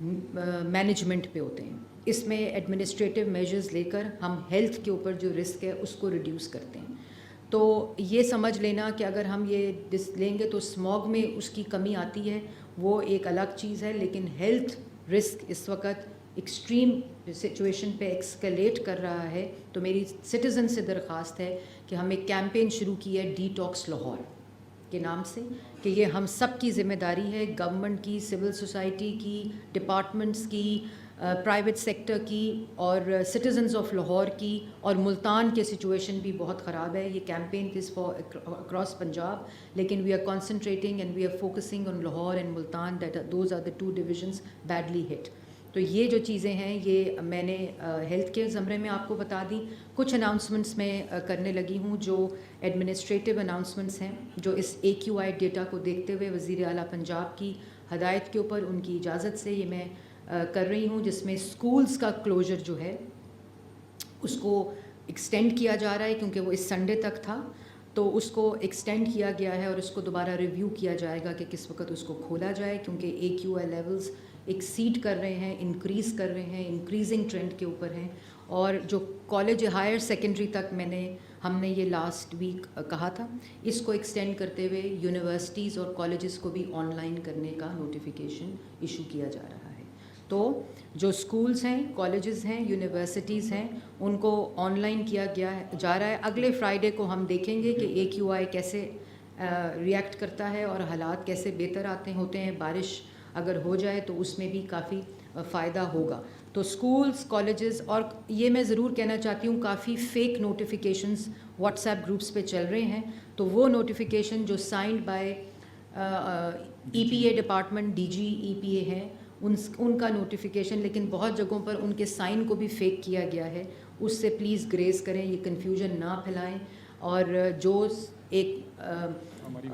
مینجمنٹ پہ ہوتے ہیں. اس میں ایڈمنسٹریٹو میجرز لے کر ہم ہیلتھ کے اوپر جو رسک ہے اس کو ریڈیوس کرتے ہیں. تو یہ سمجھ لینا کہ اگر ہم یہ لیں گے تو اسموگ میں اس کی کمی آتی ہے, وہ ایک الگ چیز ہے. لیکن ہیلتھ رسک اس وقت ایکسٹریم سچویشن پہ ایکسکلیٹ کر رہا ہے. تو میری سٹیزن سے درخواست ہے کہ ہم ایک کیمپین شروع کی ہے ڈی ٹاکس لاہور کے نام سے, کہ یہ ہم سب کی ذمہ داری ہے, گورنمنٹ کی, سول سوسائٹی کی, ڈپارٹمنٹس کی, پرائیویٹ سیکٹر کی, اور سٹیزنز آف لاہور کی. اور ملتان کے سچویشن بھی بہت خراب ہے. یہ campaign is for across Punjab, لیکن we are concentrating and we are focusing on Lahore and Multan, those are the 2 divisions badly hit. تو یہ جو چیزیں ہیں یہ میں نے ہیلتھ کے زمرے میں آپ کو بتا دی. کچھ اناؤنسمنٹس میں کرنے لگی ہوں جو ایڈمنسٹریٹو اناؤنسمنٹس ہیں, جو اس AQI ڈیٹا کو دیکھتے ہوئے وزیر اعلیٰ پنجاب کی ہدایت کے اوپر ان کی اجازت سے یہ میں کر رہی ہوں, جس میں اسکولز کا کلوجر جو ہے اس کو ایکسٹینڈ کیا جا رہا ہے, کیونکہ وہ اس سنڈے تک تھا تو اس کو ایکسٹینڈ کیا گیا ہے, اور اس کو دوبارہ ریویو کیا جائے گا کہ کس وقت اس کو کھولا جائے, کیونکہ AQI لیولز ایکسیڈ کر رہے ہیں, انکریز کر رہے ہیں, انکریزنگ ٹرینڈ کے اوپر ہیں. اور جو کالج ہائر سیکنڈری تک ہم نے یہ لاسٹ ویک کہا تھا, اس کو ایکسٹینڈ کرتے ہوئے یونیورسٹیز اور کالجز کو بھی آن لائن کرنے کا نوٹیفیکیشن ایشو کیا جا رہا ہے. تو جو اسکولز ہیں, کالجز ہیں, یونیورسٹیز ہیں, ان کو آن لائن کیا جا رہا ہے. اگلے فرائیڈے کو ہم دیکھیں گے کہ AQI کیسے ریئیکٹ کرتا ہے اور حالات کیسے بہتر ہوتے ہیں. بارش اگر ہو جائے تو اس میں بھی کافی فائدہ ہوگا. تو اسکولز, کالجز, اور یہ میں ضرور کہنا چاہتی ہوں کافی فیک نوٹیفیکیشنز واٹس ایپ گروپس پہ چل رہے ہیں. تو وہ نوٹیفیکیشن جو signed by EPA department, DG EPA ہیں, ان کا نوٹیفیکیشن, لیکن بہت جگہوں پر ان کے سائن کو بھی فیک کیا گیا ہے. اس سے پلیز گریز کریں, یہ کنفیوژن نہ پھیلائیں. اور جو ایک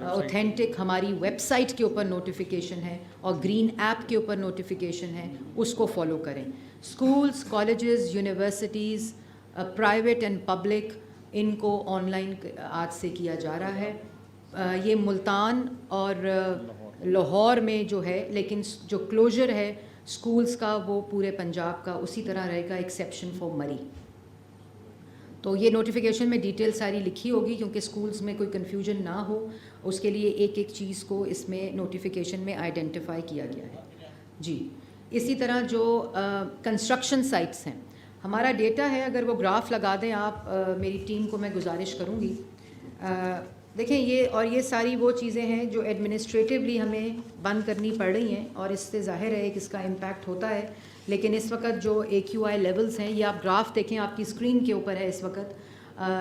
اوتھینٹک ہماری ویب سائٹ کے اوپر نوٹیفیکیشن ہے اور گرین ایپ کے اوپر نوٹیفیکیشن ہے, اس کو فالو کریں. Schools, colleges, universities, private and public, इनको ऑनलाइन आज से किया जा रहा है। ये मुल्तान और लाहौर में जो है, लेकिन जो क्लोजर है स्कूल्स का वो पूरे पंजाब का उसी तरह रहेगा एक्सेप्शन फॉर मरी। तो ये नोटिफिकेशन में डिटेल सारी लिखी होगी, क्योंकि स्कूल्स में कोई कन्फ्यूजन ना हो उसके लिए एक एक चीज़ को इसमें नोटिफिकेशन में आइडेंटिफाई किया गया है जी। इसी तरह जो कंस्ट्रक्शन साइट्स हैं, हमारा डेटा है, अगर वो ग्राफ लगा दें आप, मेरी टीम को मैं गुजारिश करूँगी। देखें ये सारी वो चीज़ें हैं जो एडमिनिस्ट्रेटिवली हमें बंद करनी पड़ रही हैं और इससे ज़ाहिर है कि इसका इम्पैक्ट होता है। लेकिन इस वक्त जो AQI लेवल्स हैं, ये आप ग्राफ देखें, आपकी स्क्रीन के ऊपर है इस वक्त।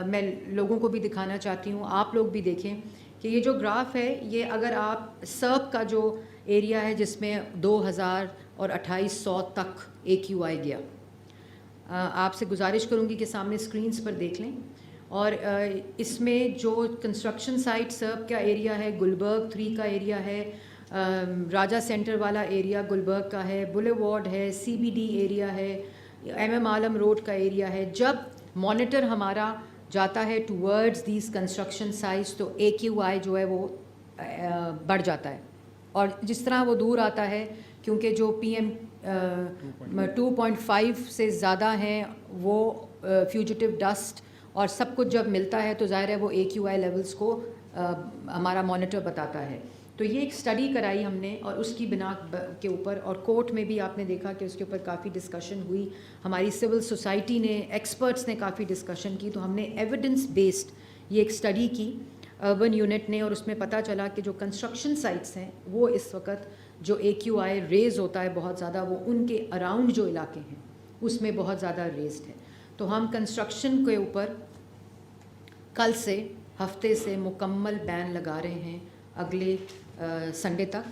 मैं लोगों को भी दिखाना चाहती हूँ, आप लोग भी देखें कि ये जो ग्राफ है, ये अगर आप सर्क का जो एरिया है जिसमें 2000 और 2800 तक AQI गया, आपसे गुजारिश करूँगी कि सामने स्क्रीन्स पर देख लें। और इसमें जो कंस्ट्रक्शन साइट सर्क का एरिया है, गुलबर्ग 3 का एरिया है, राजा सेंटर वाला एरिया गुलबर्ग का है, बुलेवार्ड है, CBD एरिया है, MM आलम रोड का एरिया है। जब मॉनिटर हमारा जाता है टूवर्ड्स दीज कंस्ट्रक्शन साइट्स तो AQI जो है वो बढ़ जाता है, और जिस तरह वो दूर आता है, क्योंकि जो PM 2.5 से ज़्यादा हैं वो फ्यूजिटिव डस्ट और सब कुछ जब मिलता है तो ज़ाहिर है वो AQI लेवल्स को हमारा मॉनिटर बताता है। तो ये एक स्टडी कराई हमने और उसकी बिना के ऊपर, और कोर्ट में भी आपने देखा कि उसके ऊपर काफ़ी डिस्कशन हुई, हमारी सिविल सोसाइटी ने, एक्सपर्ट्स ने काफ़ी डिस्कशन की। तो हमने एविडेंस बेस्ड ये एक स्टडी की अर्बन यूनिट ने, और उसमें पता चला कि जो कंस्ट्रक्शन साइट्स हैं वो इस वक्त जो AQI रेज़ होता है बहुत ज़्यादा, वो उनके अराउंड जो इलाके हैं उसमें बहुत ज़्यादा रेज्ड है। तो हम कंस्ट्रक्शन के ऊपर कल से हफ्ते से मुकम्मल बैन लगा रहे हैं अगले संडे तक,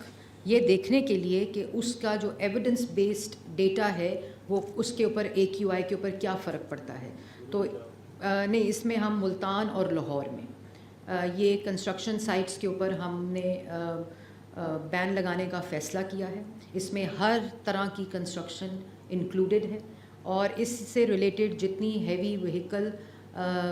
ये देखने के लिए कि उसका जो एविडेंस बेस्ड डेटा है वो उसके ऊपर AQI के ऊपर क्या फ़र्क पड़ता है। तो नहीं, इसमें हम मुल्तान और लाहौर में ये कंस्ट्रक्शन साइट्स के ऊपर हमने बैन लगाने का फ़ैसला किया है। इसमें हर तरह की कंस्ट्रक्शन इंक्लूडेड है, और इससे रिलेटेड जितनी हैवी व्हीकल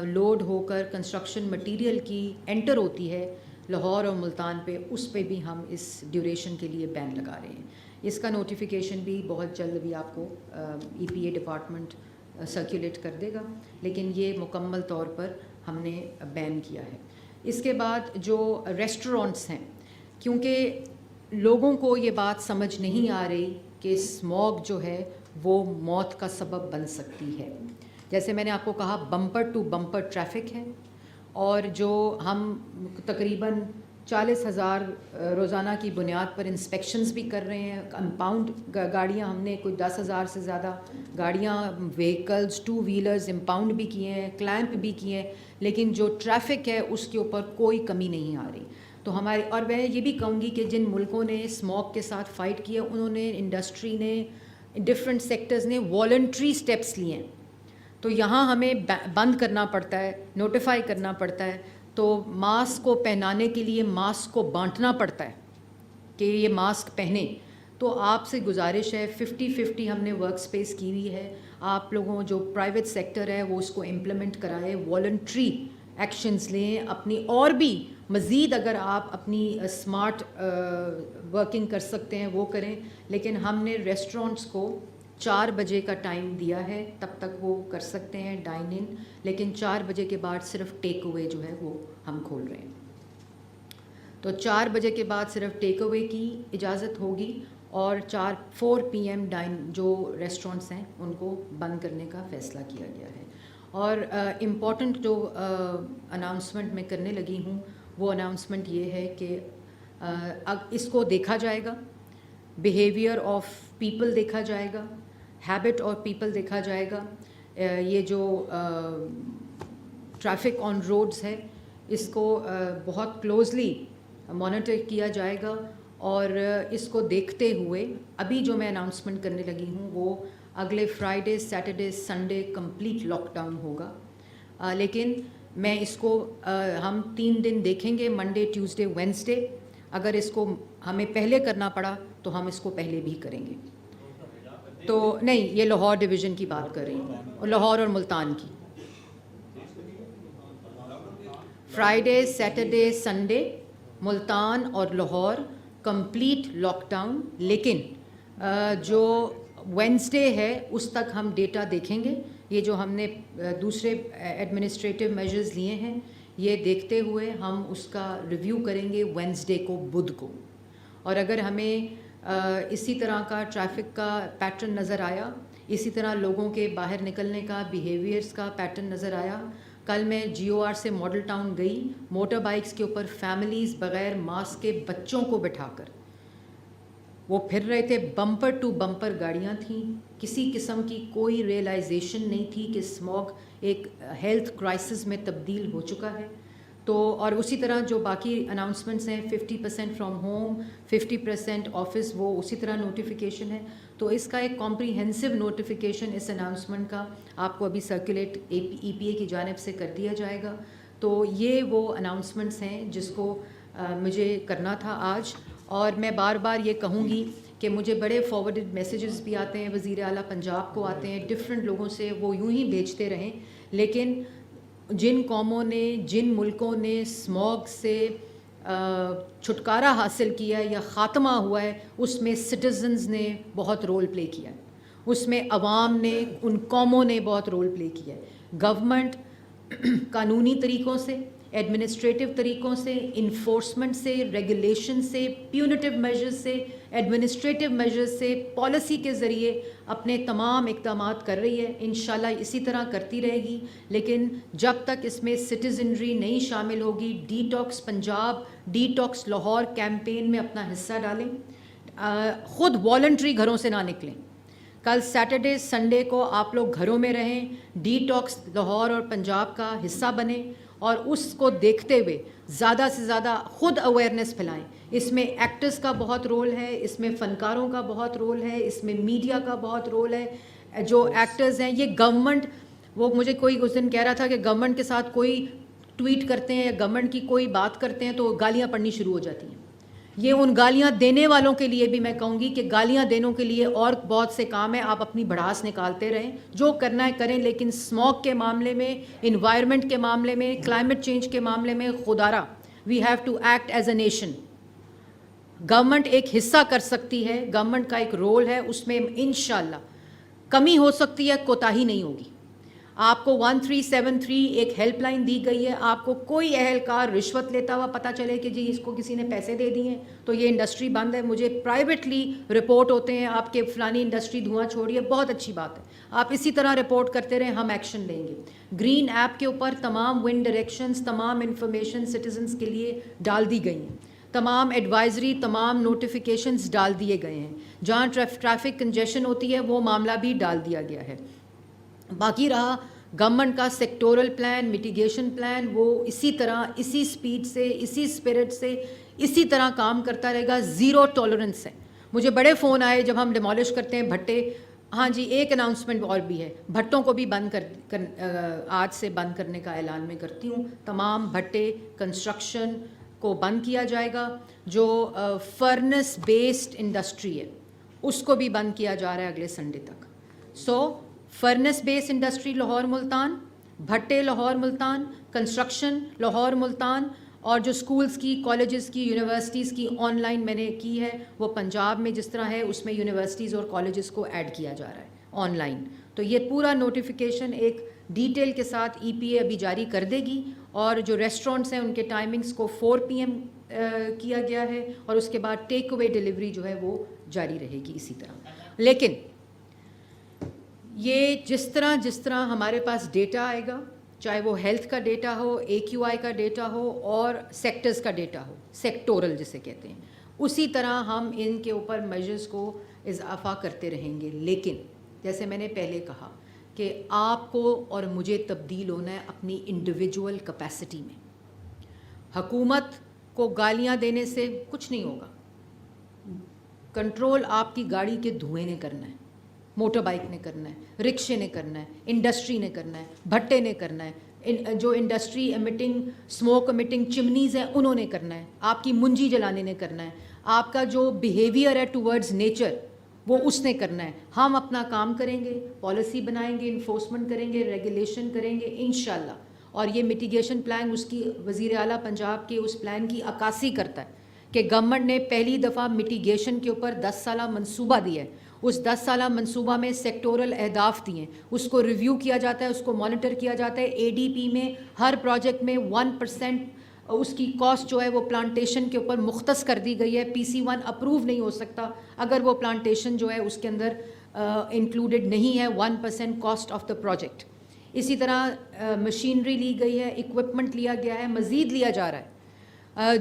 लोड होकर कंस्ट्रक्शन मटेरियल की एंटर होती है लाहौर और मुल्तान पे, उस पे भी हम इस ड्यूरेशन के लिए बैन लगा रहे हैं। इसका नोटिफिकेशन भी बहुत जल्द भी आपको EPA डिपार्टमेंट सर्कुलेट कर देगा, लेकिन ये मुकम्मल तौर पर हमने बैन किया है। इसके बाद जो रेस्टोरेंट्स हैं, क्योंकि लोगों को ये बात समझ नहीं आ रही कि स्मॉग जो है वो मौत का सबब बन सकती है। जैसे मैंने आपको कहा, बम्पर टू बम्पर ट्रैफिक है, और जो हम तकरीबन 40,000 रोज़ाना की बुनियाद पर इंस्पेक्शंस भी कर रहे हैं। कंपाउंड गाड़ियाँ हमने कोई 10,000 से ज़्यादा गाड़ियाँ, व्हीकल्स, 2 व्हीलर्स इंपाउंड भी किए हैं, क्लैंप भी किए हैं, लेकिन जो ट्रैफिक है उसके ऊपर कोई कमी नहीं आ रही। तो हमारे, और मैं ये भी कहूँगी कि जिन मुल्कों ने स्मॉग के साथ फ़ाइट किया, उन्होंने, इंडस्ट्री ने, डिफरेंट सेक्टर्स ने वॉलंटरी स्टेप्स लिए हैं। तो यहाँ हमें बंद करना पड़ता है, नोटिफाई करना पड़ता है, तो मास्क को पहनाने के लिए मास्क को बांटना पड़ता है कि ये मास्क पहने। तो आपसे गुजारिश है, 50-50 हमने वर्क स्पेस की हुई है, आप लोगों जो प्राइवेट सेक्टर है वो इसको इम्प्लीमेंट कराए, वॉलंटरी एक्शंस लें अपनी, और भी मज़ीद अगर आप अपनी स्मार्ट वर्किंग कर सकते हैं वो करें। लेकिन हमने रेस्टोरेंट्स को 4 बजे का टाइम दिया है, तब तक वो कर सकते हैं डाइन इन, लेकिन 4 बजे के बाद सिर्फ टेक अवे जो है वो हम खोल रहे हैं। तो 4 बजे के बाद सिर्फ टेक अवे की इजाज़त होगी, और 4 PM डाइन जो रेस्टोरेंट्स हैं उनको बंद करने का फ़ैसला किया गया है। और इम्पॉर्टेंट जो अनाउंसमेंट मैं करने लगी हूँ वो अनाउंसमेंट ये है कि अब इसको देखा जाएगा, बिहेवियर ऑफ पीपल देखा जाएगा, हैबिट और पीपल देखा जाएगा। ये जो ट्रैफिक ऑन रोड्स है इसको बहुत क्लोजली मॉनिटर किया जाएगा, और इसको देखते हुए अभी जो मैं अनाउंसमेंट करने लगी हूँ वो अगले Friday, Saturday, Sunday complete lockdown होगा। लेकिन मैं इसको हम 3 दिन देखेंगे, मंडे, ट्यूसडे, वेंसडे। अगर इसको हमें पहले करना पड़ा तो हम इसको पहले भी करेंगे। तो नहीं, ये लाहौर डिवीज़न की बात कर रही हूँ, और लाहौर और मुल्तान की। फ्राइडे, सैटरडे, संडे मुल्तान और लाहौर कंप्लीट लॉकडाउन, लेकिन जो वेंसडे है उस तक हम डेटा देखेंगे। ये जो हमने दूसरे एडमिनिस्ट्रेटिव मेजर्स लिए हैं, ये देखते हुए हम उसका रिव्यू करेंगे वेंसडे को, बुध को। और अगर हमें इसी तरह का ट्रैफिक का पैटर्न नज़र आया, इसी तरह लोगों के बाहर निकलने का बिहेवियर्स का पैटर्न नज़र आया, कल मैं GOR से मॉडल टाउन गई, मोटर बाइक्स के ऊपर फैमिलीज़ बग़ैर मास्क के बच्चों को बिठाकर वो फिर रहे थे, बम्पर टू बम्पर गाड़ियाँ थीं, किसी किस्म की कोई रियलाइजेशन नहीं थी कि स्मॉग एक हेल्थ क्राइसिस में तब्दील हो चुका है। तो और उसी तरह जो बाकी अनाउंसमेंट्स हैं, 50% फ्रॉम होम, 50% ऑफिस, वो उसी तरह नोटिफिकेशन है। तो इसका एक कॉम्प्रीहेंसिव नोटिफिकेशन इस अनाउंसमेंट का आपको अभी सर्कुलेट EPA की जानिब से कर दिया जाएगा। तो ये वो अनाउंसमेंट्स हैं जिसको मुझे करना था आज। और मैं बार बार ये कहूँगी कि मुझे बड़े फॉरवर्डेड मैसेजेस भी आते हैं, वज़ीर आला पंजाब को आते हैं, डिफरेंट लोगों से, वो यूं ही भेजते रहें। लेकिन जिन कौमों ने, जिन मुल्कों ने स्मॉग से छुटकारा हासिल किया या ख़ात्मा हुआ है, उसमें सिटीज़न्स ने बहुत रोल प्ले किया है, उसमें अवाम ने, उन कौमों ने बहुत रोल प्ले किया है। गवर्नमेंट कानूनी तरीक़ों से, एडमिनिस्ट्रेटिव तरीक़ों से, इन्फोर्समेंट से, रेगुलेशन से, प्यूनिटिव मेजर्स से, एडमिनिस्ट्रेटिव मेजर्स से, पॉलिसी के ज़रिए अपने तमाम इक़दामात कर रही है। इंशाल्लाह इसी तरह करती रहेगी। लेकिन जब तक इसमें सिटीज़नरी नहीं शामिल होगी, detox Punjab, detox Lahore campaign में अपना हिस्सा डालें, ख़ुद वॉलंटरी घरों से ना निकलें। कल सैटरडे संडे को आप लोग घरों में रहें, डिटॉक्स लाहौर और पंजाब का हिस्सा बने और उसको देखते हुए ज़्यादा से ज़्यादा ख़ुद अवेयरनेस फैलाएं। इसमें एक्टर्स का बहुत रोल है, इसमें फ़नकारों का बहुत रोल है, इसमें मीडिया का बहुत रोल है। जो एक्टर्स हैं, ये गवर्नमेंट, वो मुझे कोई उस दिन कह रहा था कि गवर्नमेंट के साथ कोई ट्वीट करते हैं या गवर्नमेंट की कोई बात करते हैं तो गालियाँ पड़नी शुरू हो जाती हैं। ये उन गालियाँ देने वालों के लिए भी मैं कहूँगी कि गालियाँ देने के लिए और बहुत से काम है, आप अपनी भड़ास निकालते रहें, जो करना है करें, लेकिन स्मॉग के मामले में, इन्वायरमेंट के मामले में, क्लाइमेट चेंज के मामले में खुदारा we have to act as a nation. Government एक हिस्सा कर सकती है, गवर्नमेंट का एक रोल है, उसमें इंशाल्लाह कमी हो सकती है, कोताही नहीं होगी। आपको 1373 एक हेल्पलाइन दी गई है। आपको कोई अहलकार रिश्वत लेता हुआ पता चले कि जी इसको किसी ने पैसे दे दिए हैं तो ये इंडस्ट्री बंद है, मुझे प्राइवेटली रिपोर्ट होते हैं आपके फलानी इंडस्ट्री धुआं छोड़ी है, बहुत अच्छी बात है, आप इसी तरह रिपोर्ट करते रहें, हम एक्शन लेंगे। ग्रीन ऐप के ऊपर तमाम विंड डायरेक्शंस, तमाम इंफॉर्मेशन सिटीजन्स के लिए डाल दी गई हैं, तमाम एडवाइजरी, तमाम नोटिफिकेशंस डाल दिए गए हैं। जहाँ ट्रैफिक कंजेशन होती है वो मामला भी डाल दिया गया है। बाकी रहा गवर्नमेंट का सेक्टोरल प्लान, मिटिगेशन प्लान, वो इसी तरह, इसी स्पीड से, इसी स्पिरिट से, इसी तरह काम करता रहेगा। ज़ीरो टॉलरेंस है। मुझे बड़े फ़ोन आए जब हम डिमोलिश करते हैं भट्टे। हाँ जी, एक अनाउंसमेंट और भी है, भट्टों को भी बंद आज से बंद करने का ऐलान मैं करती हूँ। तमाम भट्टे कंस्ट्रक्शन को बंद किया जाएगा। जो फर्नेस बेस्ड इंडस्ट्री है उसको भी बंद किया जा रहा है अगले संडे तक। Furnace based industry Lahore Multan, भट्टे लाहौर मुल्तान, कंस्ट्रक्शन लाहौर मुल्तान, और जो स्कूल्स की, कॉलेजेस की, यूनिवर्सिटीज़ की ऑनलाइन मैंने की है, वो पंजाब में जिस तरह है उसमें यूनिवर्सिटीज़ और कॉलेजेस को ऐड किया जा रहा है ऑनलाइन। तो ये पूरा नोटिफिकेशन एक डिटेल के साथ EPA अभी जारी कर देगी। और जो रेस्टोरेंट्स हैं उनके टाइमिंग्स को 4 PM किया गया है और उसके बाद टेक अवे डिलीवरी जो है वो जारी रहेगी इसी तरह। लेकिन ये जिस तरह हमारे पास डेटा आएगा, चाहे वो हेल्थ का डेटा हो, AQI का डेटा हो और सेक्टर्स का डेटा हो, सेक्टोरल जिसे कहते हैं, उसी तरह हम इनके ऊपर मेजर्स को इजाफा करते रहेंगे। लेकिन जैसे मैंने पहले कहा कि आपको और मुझे तब्दील होना है अपनी इंडिविजुअल कैपेसिटी में। हुकूमत को गालियां देने से कुछ नहीं होगा। कंट्रोल आपकी गाड़ी के धुएं ने करना है, मोटर बाइक ने करना है, रिक्शे ने करना है, इंडस्ट्री ने करना है, भट्टे ने करना है, जो इंडस्ट्री एमिटिंग, स्मोक एमिटिंग चिमनीज़ हैं उन्होंने करना है, आपकी मुंजी जलाने ने करना है, आपका जो बिहेवियर है टूवर्ड्स नेचर वो उसने करना है। हम अपना काम करेंगे, पॉलिसी बनाएंगे, इन्फोर्समेंट करेंगे, रेगुलेशन करेंगे इंशाल्लाह, اور یہ میٹیگیشن پلان اس کی وزیر اعلیٰ پنجاب کے اس پلان کی عکاسی کرتا ہے کہ گورنمنٹ نے پہلی دفعہ میٹیگیشن کے اوپر 10 سالہ منصوبہ دیا ہے. اس 10 سالہ منصوبہ میں سیکٹورل اہداف دیے ہیں, اس کو ریویو کیا جاتا ہے, اس کو مانیٹر کیا جاتا ہے. ADP میں ہر پروجیکٹ میں 1% اس کی کاسٹ جو ہے وہ پلانٹیشن کے اوپر مختص کر دی گئی ہے. PC1 اپروو نہیں ہو سکتا اگر وہ پلانٹیشن جو ہے اس کے اندر انکلوڈڈ نہیں ہے 1% کاسٹ آف دا پروجیکٹ. اسی طرح مشینری لی گئی ہے, اکوپمنٹ لیا گیا ہے, مزید لیا جا رہا ہے.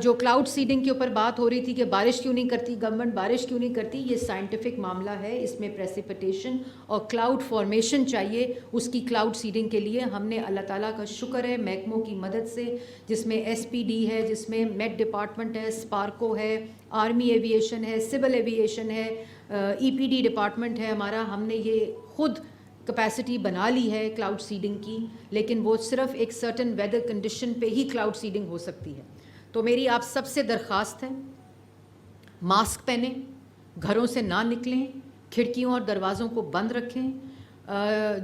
جو کلاؤڈ سیڈنگ کے اوپر بات ہو رہی تھی کہ بارش کیوں نہیں کرتی گورنمنٹ, بارش کیوں نہیں کرتی, یہ سائنٹیفک معاملہ ہے. اس میں پریسیپیٹیشن اور کلاؤڈ فارمیشن چاہیے. اس کی کلاؤڈ سیڈنگ کے لیے ہم نے اللہ تعالیٰ کا شکر ہے محکموں کی مدد سے, جس میں SPD ہے, جس میں میٹ ڈپارٹمنٹ ہے, اسپارکو ہے, آرمی ایویشن ہے, سول ایویشن ہے, EPD ڈپارٹمنٹ ہے ہمارا. ہم نے یہ خود کیپیسٹی بنا لی ہے کلاؤڈ سیڈنگ کی, لیکن وہ صرف ایک سرٹن ویدر کنڈیشن پہ ہی کلاؤڈ سیڈنگ ہو سکتی ہے. تو میری آپ سب سے درخواست ہے, ماسک پہنیں, گھروں سے نہ نکلیں, کھڑکیوں اور دروازوں کو بند رکھیں.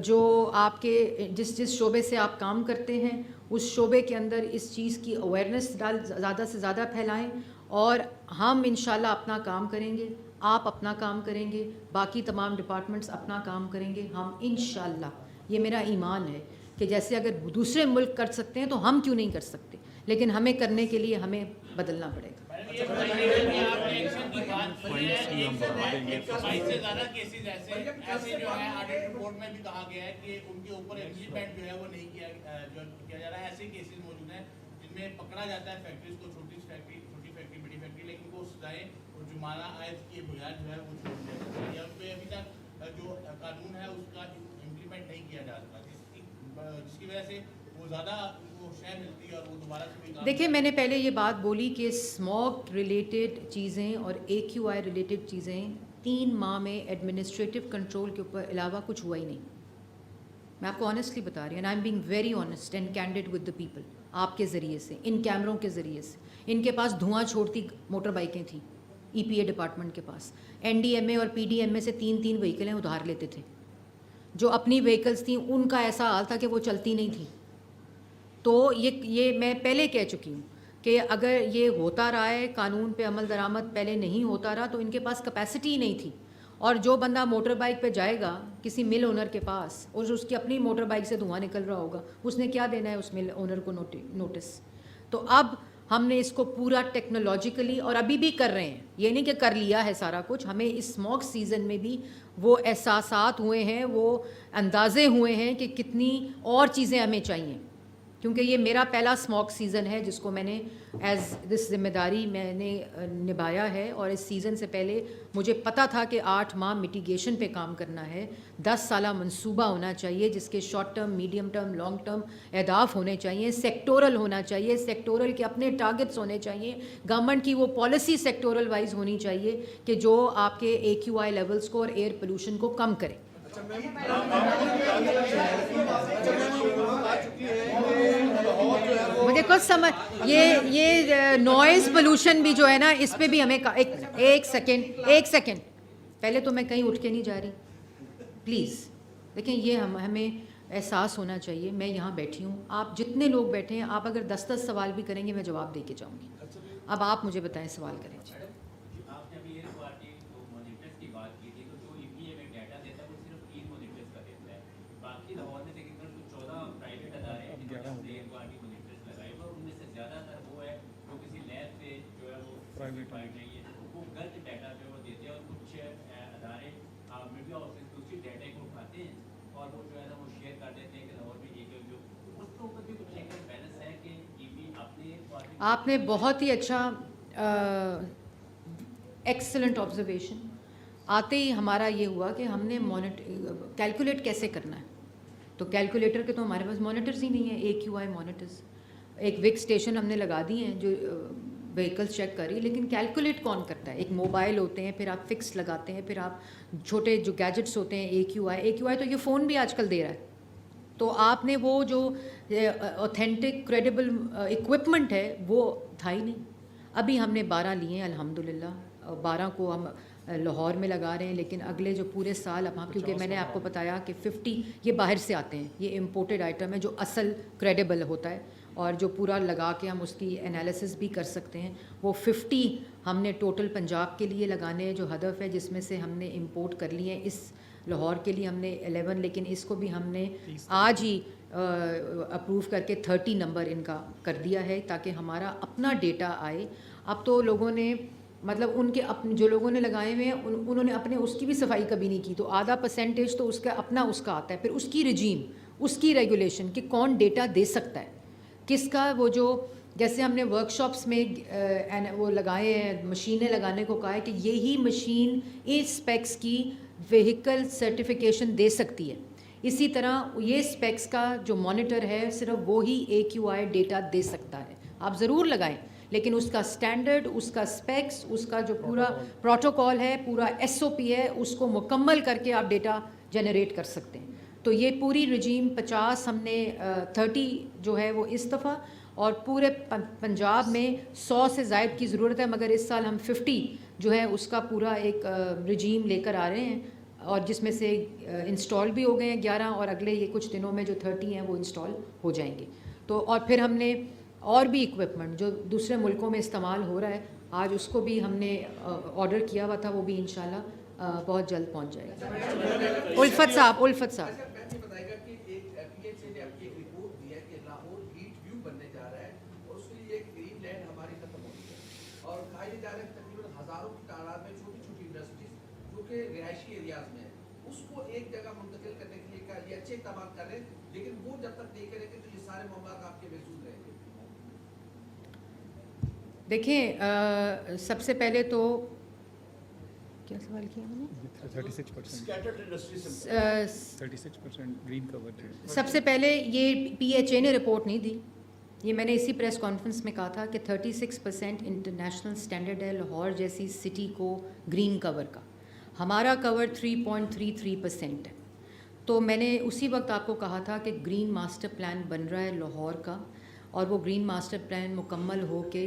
جو آپ کے جس شعبے سے آپ کام کرتے ہیں اس شعبے کے اندر اس چیز کی اویئرنیس زیادہ سے زیادہ پھیلائیں, اور ہم انشاءاللہ اپنا کام کریں گے, آپ اپنا کام کریں گے, باقی تمام ڈپارٹمنٹس اپنا کام کریں گے. ہم انشاءاللہ, یہ میرا ایمان ہے کہ جیسے اگر دوسرے ملک کر سکتے ہیں تو ہم کیوں نہیں کر سکتے, لیکن ہمیں کرنے کے لیے ہمیں بدلنا پڑے گا. پکڑا جاتا ہے فیکٹریز کو, چھوٹی فیکٹری بڑی فیکٹری, لیکن وہ سزائیں اور جرمانہ عائد کے بغیر جو ہے وہ چھوڑ دیا جاتا ہے, یا ان پہ ابھی تک جو قانون ہے اس کا امپلیمنٹ نہیں کیا جا سکتا, جس کی وجہ سے وہ زیادہ وہ شے ملتی ہے اور وہ دوبارہ سے کوئی. دیکھیں, میں نے پہلے یہ بات بولی کہ اسموک ریلیٹڈ چیزیں اور AQI ریلیٹڈ چیزیں 3 ماہ میں ایڈمنسٹریٹو کنٹرول کے اوپر علاوہ کچھ ہوا ہی نہیں. میں آپ کو آنیسٹلی بتا رہی ہوں, and I am being very honest and candid with the people. آپ کے ذریعے سے, ان کیمروں کے ذریعے سے, ان کے پاس دھواں چھوڑتی موٹر بائکیں تھیں EPA ڈپارٹمنٹ کے پاس. NDMA اور PDMA سے 3 وہیکلیں ادھار لیتے تھے. جو اپنی وہیکلس تھیں ان کا ایسا حال تھا کہ وہ چلتی نہیں تھیں. تو یہ میں پہلے کہہ چکی ہوں کہ اگر یہ ہوتا رہا ہے, قانون پہ عمل درآمد پہلے نہیں ہوتا رہا, تو ان کے پاس کیپیسٹی ہی نہیں تھی. اور جو بندہ موٹر بائک پہ جائے گا کسی مل اونر کے پاس, اور اس کی اپنی موٹر بائک سے دھواں نکل رہا ہوگا, اس نے کیا دینا ہے اس مل اونر کو نوٹس. تو اب ہم نے اس کو پورا ٹیکنالوجیکلی, اور ابھی بھی کر رہے ہیں, یہ نہیں کہ کر لیا ہے سارا کچھ, ہمیں اس اسموک سیزن میں بھی وہ احساسات ہوئے ہیں, وہ اندازے ہوئے ہیں کہ کتنی اور چیزیں ہمیں چاہیے. کیونکہ یہ میرا پہلا اسموک سیزن ہے جس کو میں نے ایز دس ذمہ داری میں نے نبھایا ہے, اور اس سیزن سے پہلے مجھے پتہ تھا کہ 8 ماہ میٹیگیشن پہ کام کرنا ہے. 10 سالہ منصوبہ ہونا چاہیے جس کے short term, medium term, long term اہداف ہونے چاہیے. سیکٹورل ہونا چاہیے, سیکٹورل کے اپنے ٹارگٹس ہونے چاہیے. گورنمنٹ کی وہ پالیسی سیکٹورل وائز ہونی چاہیے کہ جو آپ کے AQI لیولز کو اور ایئر پولوشن کو کم کرے. مجھے کچھ سمجھ, یہ نوائز پولوشن بھی جو ہے نا, اس پہ بھی ہمیں ایک سیکنڈ پہلے تو میں کہیں اٹھ کے نہیں جا رہی, پلیز دیکھیں, یہ ہمیں احساس ہونا چاہیے. میں یہاں بیٹھی ہوں, آپ جتنے لوگ بیٹھے ہیں, آپ اگر 10 سوال بھی کریں گے میں جواب دے کے جاؤں گی. اب آپ مجھے بتائیں, سوال کریں. آپ نے بہت ہی اچھا ایکسلنٹ آبزرویشن. آتے ہی ہمارا یہ ہوا کہ ہم نے کیلکولیٹ کیسے کرنا ہے, تو کیلکولیٹر کے تو ہمارے پاس مانیٹرز ہی نہیں ہیں. AQI مانیٹرز ایک وک اسٹیشن ہم نے لگا دی ہیں جو وہیکلس چیک کر رہی ہے, لیکن کیلکولیٹ کون کرتا ہے؟ ایک موبائل ہوتے ہیں, پھر آپ فکس لگاتے ہیں, پھر آپ چھوٹے جو گیجٹس ہوتے ہیں AQI تو یہ فون بھی آج کل دے رہا ہے. تو آپ نے وہ جو اوتھینٹک کریڈیبل اکوپمنٹ ہے وہ تھا ہی نہیں. ابھی ہم نے 12 لیے ہیں الحمدللہ, 12 کو ہم लाहौर में लगा रहे हैं, लेकिन अगले जो पूरे साल अब हम, क्योंकि मैंने आपको बताया कि 50 ये बाहर से आते हैं, ये इम्पोर्टेड आइटम है जो असल क्रेडिबल होता है और जो पूरा लगा के हम उसकी एनालिसिस भी कर सकते हैं। वो 50 हमने टोटल पंजाब के लिए लगाने जो हदफ है, जिसमें से हमने इंपोर्ट कर लिए हैं। इस लाहौर के लिए हमने 11, लेकिन इसको भी हमने आज ही अप्रूव करके 30 नंबर इनका कर दिया है ताकि हमारा अपना डेटा आए। अब तो लोगों ने मतलब उनके अपने जो लोगों ने लगाए हुए हैं उन्होंने अपने उसकी भी सफाई कभी नहीं की, तो आधा % तो उसका अपना उसका आता है, फिर उसकी रजीम, उसकी रेगुलेशन कि कौन डेटा दे सकता है किसका। वो जो जैसे हमने वर्कशॉप्स में वो लगाए हैं, मशीनें लगाने को कहा है कि यही मशीन इस स्पेक्स की व्हीकल सर्टिफिकेशन दे सकती है। इसी तरह ये स्पेक्स का जो मॉनिटर है सिर्फ वो ही AQI डेटा दे सकता है। आप ज़रूर लगाएं, लेकिन उसका स्टैंडर्ड, उसका स्पेक्स, उसका जो पूरा प्रोटोकॉल है, पूरा SOP है, उसको मुकम्मल करके आप डेटा जनरेट कर सकते हैं। तो ये पूरी रजीम 50 हमने 30 जो है वो इस दफ़ा, और पूरे पंजाब में 100 से ज़ायद की ज़रूरत है, मगर इस साल हम 50 जो है उसका पूरा एक रजीम लेकर आ रहे हैं, और जिसमें से इंस्टॉल भी हो गए हैं 11, और अगले ये कुछ दिनों में जो 30 हैं वो इंस्टॉल हो जाएंगे। तो और फिर हमने और भी इक्विपमेंट जो दूसरे मुल्कों में इस्तेमाल हो रहा है, आज उसको भी हमने ऑर्डर किया हुआ था, वो भी इंशाल्लाह बहुत जल्द पहुंच जाएगा। उल्फत साहब रिहायशी एरियाज में उसको एक जगह मुंतकिल करने के लिए ये अच्छे इक़दाम कर रहे हैं, लेकिन वो जब तक नहीं करेंगे तो ये सारे मामला आपके महसूस रहेंगे। देखिए सबसे पहले तो क्या सवाल किया मैंने? 36% ग्रीन कवर। सबसे पहले ये PHA ने रिपोर्ट नहीं दी, ये मैंने इसी प्रेस कॉन्फ्रेंस में कहा था कि 36% इंटरनेशनल स्टैंडर्ड है लाहौर जैसी सिटी को ग्रीन कवर का। हमारा कवर 3.33% है। तो मैंने उसी वक्त आपको कहा था कि ग्रीन मास्टर प्लान बन रहा है लाहौर का, और वो ग्रीन मास्टर प्लान मुकम्मल हो के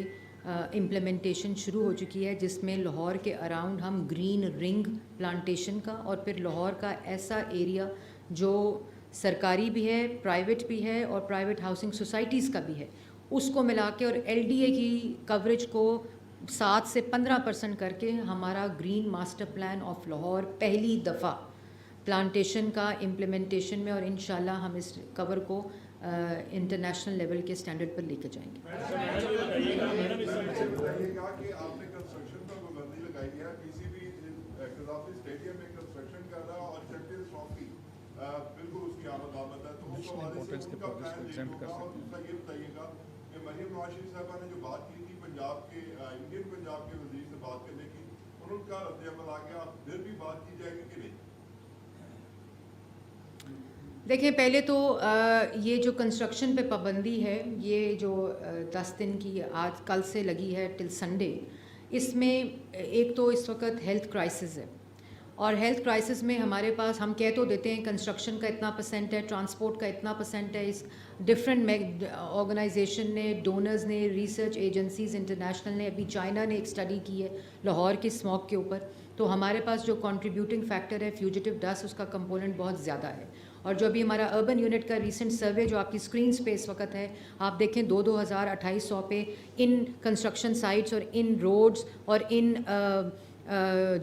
इम्प्लीमेंटेशन शुरू हो चुकी है, जिसमें लाहौर के अराउंड हम ग्रीन रिंग प्लांटेशन का, और फिर लाहौर का ऐसा एरिया जो सरकारी भी है, प्राइवेट भी है, और प्राइवेट हाउसिंग सोसाइटीज़ का भी है, उसको मिला के और LDA की कवरेज को 7 से 15% करके हमारा green master plan of Lahore पहली दफ़ा प्लांटेशन का इम्प्लीमेंटेशन में, और इंशाल्लाह हम इस कवर को इंटरनेशनल लेवल के स्टैंडर्ड पर लेकर जाएंगे। मरियम नवाज शरीफ साहबा ने जो बात की थी पंजाब के इंडियन पंजाब के वजीर से बात करने की, उनका रद्द-ए-अमल आ गया, फिर भी बात की जाएगी कि नहीं? देखिए पहले तो ये जो कंस्ट्रक्शन पे पाबंदी है, ये जो 10 दिन की आज कल से लगी है टिल संडे, इसमें एक तो इस वक्त हेल्थ क्राइसिस है, और हेल्थ क्राइसिस में हमारे पास हम कह तो देते हैं कंस्ट्रक्शन का इतना % है, ट्रांसपोर्ट का इतना % है। इस डिफरेंट ऑर्गेनाइजेशन ने, डोनर्स ने, रिसर्च एजेंसीज इंटरनेशनल ने, अभी चाइना ने एक स्टडी की है लाहौर की स्मॉग के ऊपर, तो हमारे पास जो कंट्रीब्यूटिंग फैक्टर है फ्यूजिटिव डस्ट, उसका कंपोनेंट बहुत ज़्यादा है। और जो अभी हमारा अर्बन यूनिट का रीसेंट सर्वे जो आपकी स्क्रीन पे इस वक्त है, आप देखें 2,200 पे इन कंस्ट्रक्शन साइट्स और इन रोड्स और इन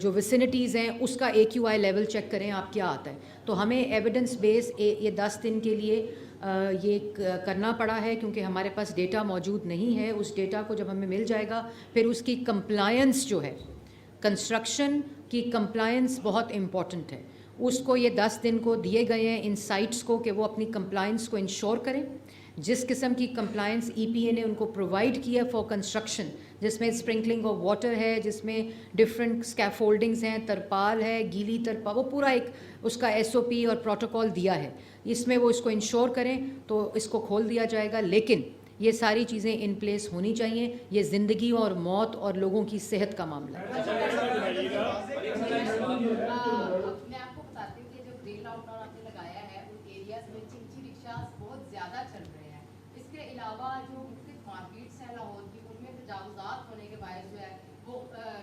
जो विसिनिटीज़ हैं उसका AQI लेवल चेक करें आप क्या आता है। तो हमें एविडेंस बेस ये 10 दिन के लिए ये करना पड़ा है, क्योंकि हमारे पास डेटा मौजूद नहीं है। उस डेटा को जब हमें मिल जाएगा, फिर उसकी कंप्लायंस जो है, कंस्ट्रक्शन की कंप्लायंस बहुत इम्पॉर्टेंट है, उसको ये 10 दिन को दिए गए हैं इन साइट्स को कि वो अपनी कंप्लायंस को इंश्योर करें। जिस किस्म की कंप्लायंस EPA ने उनको प्रोवाइड किया फॉर कंस्ट्रक्शन, जिसमें स्प्रिंकलिंग ऑफ वाटर है, जिसमें डिफरेंट स्कैफोल्डिंग्स हैं, तरपाल है, गीली तरपाल, वो पूरा एक उसका SOP और प्रोटोकॉल दिया है, इसमें वो इसको इंश्योर करें तो इसको खोल दिया जाएगा। लेकिन ये सारी चीज़ें इन प्लेस होनी चाहिए, ये ज़िंदगी और मौत और लोगों की सेहत का मामला है। अलावा जो मुख्तलिफ मार्केट्स हैं लाहौर की, उनमें तजावुज़ात होने के बायस जो है वो وہ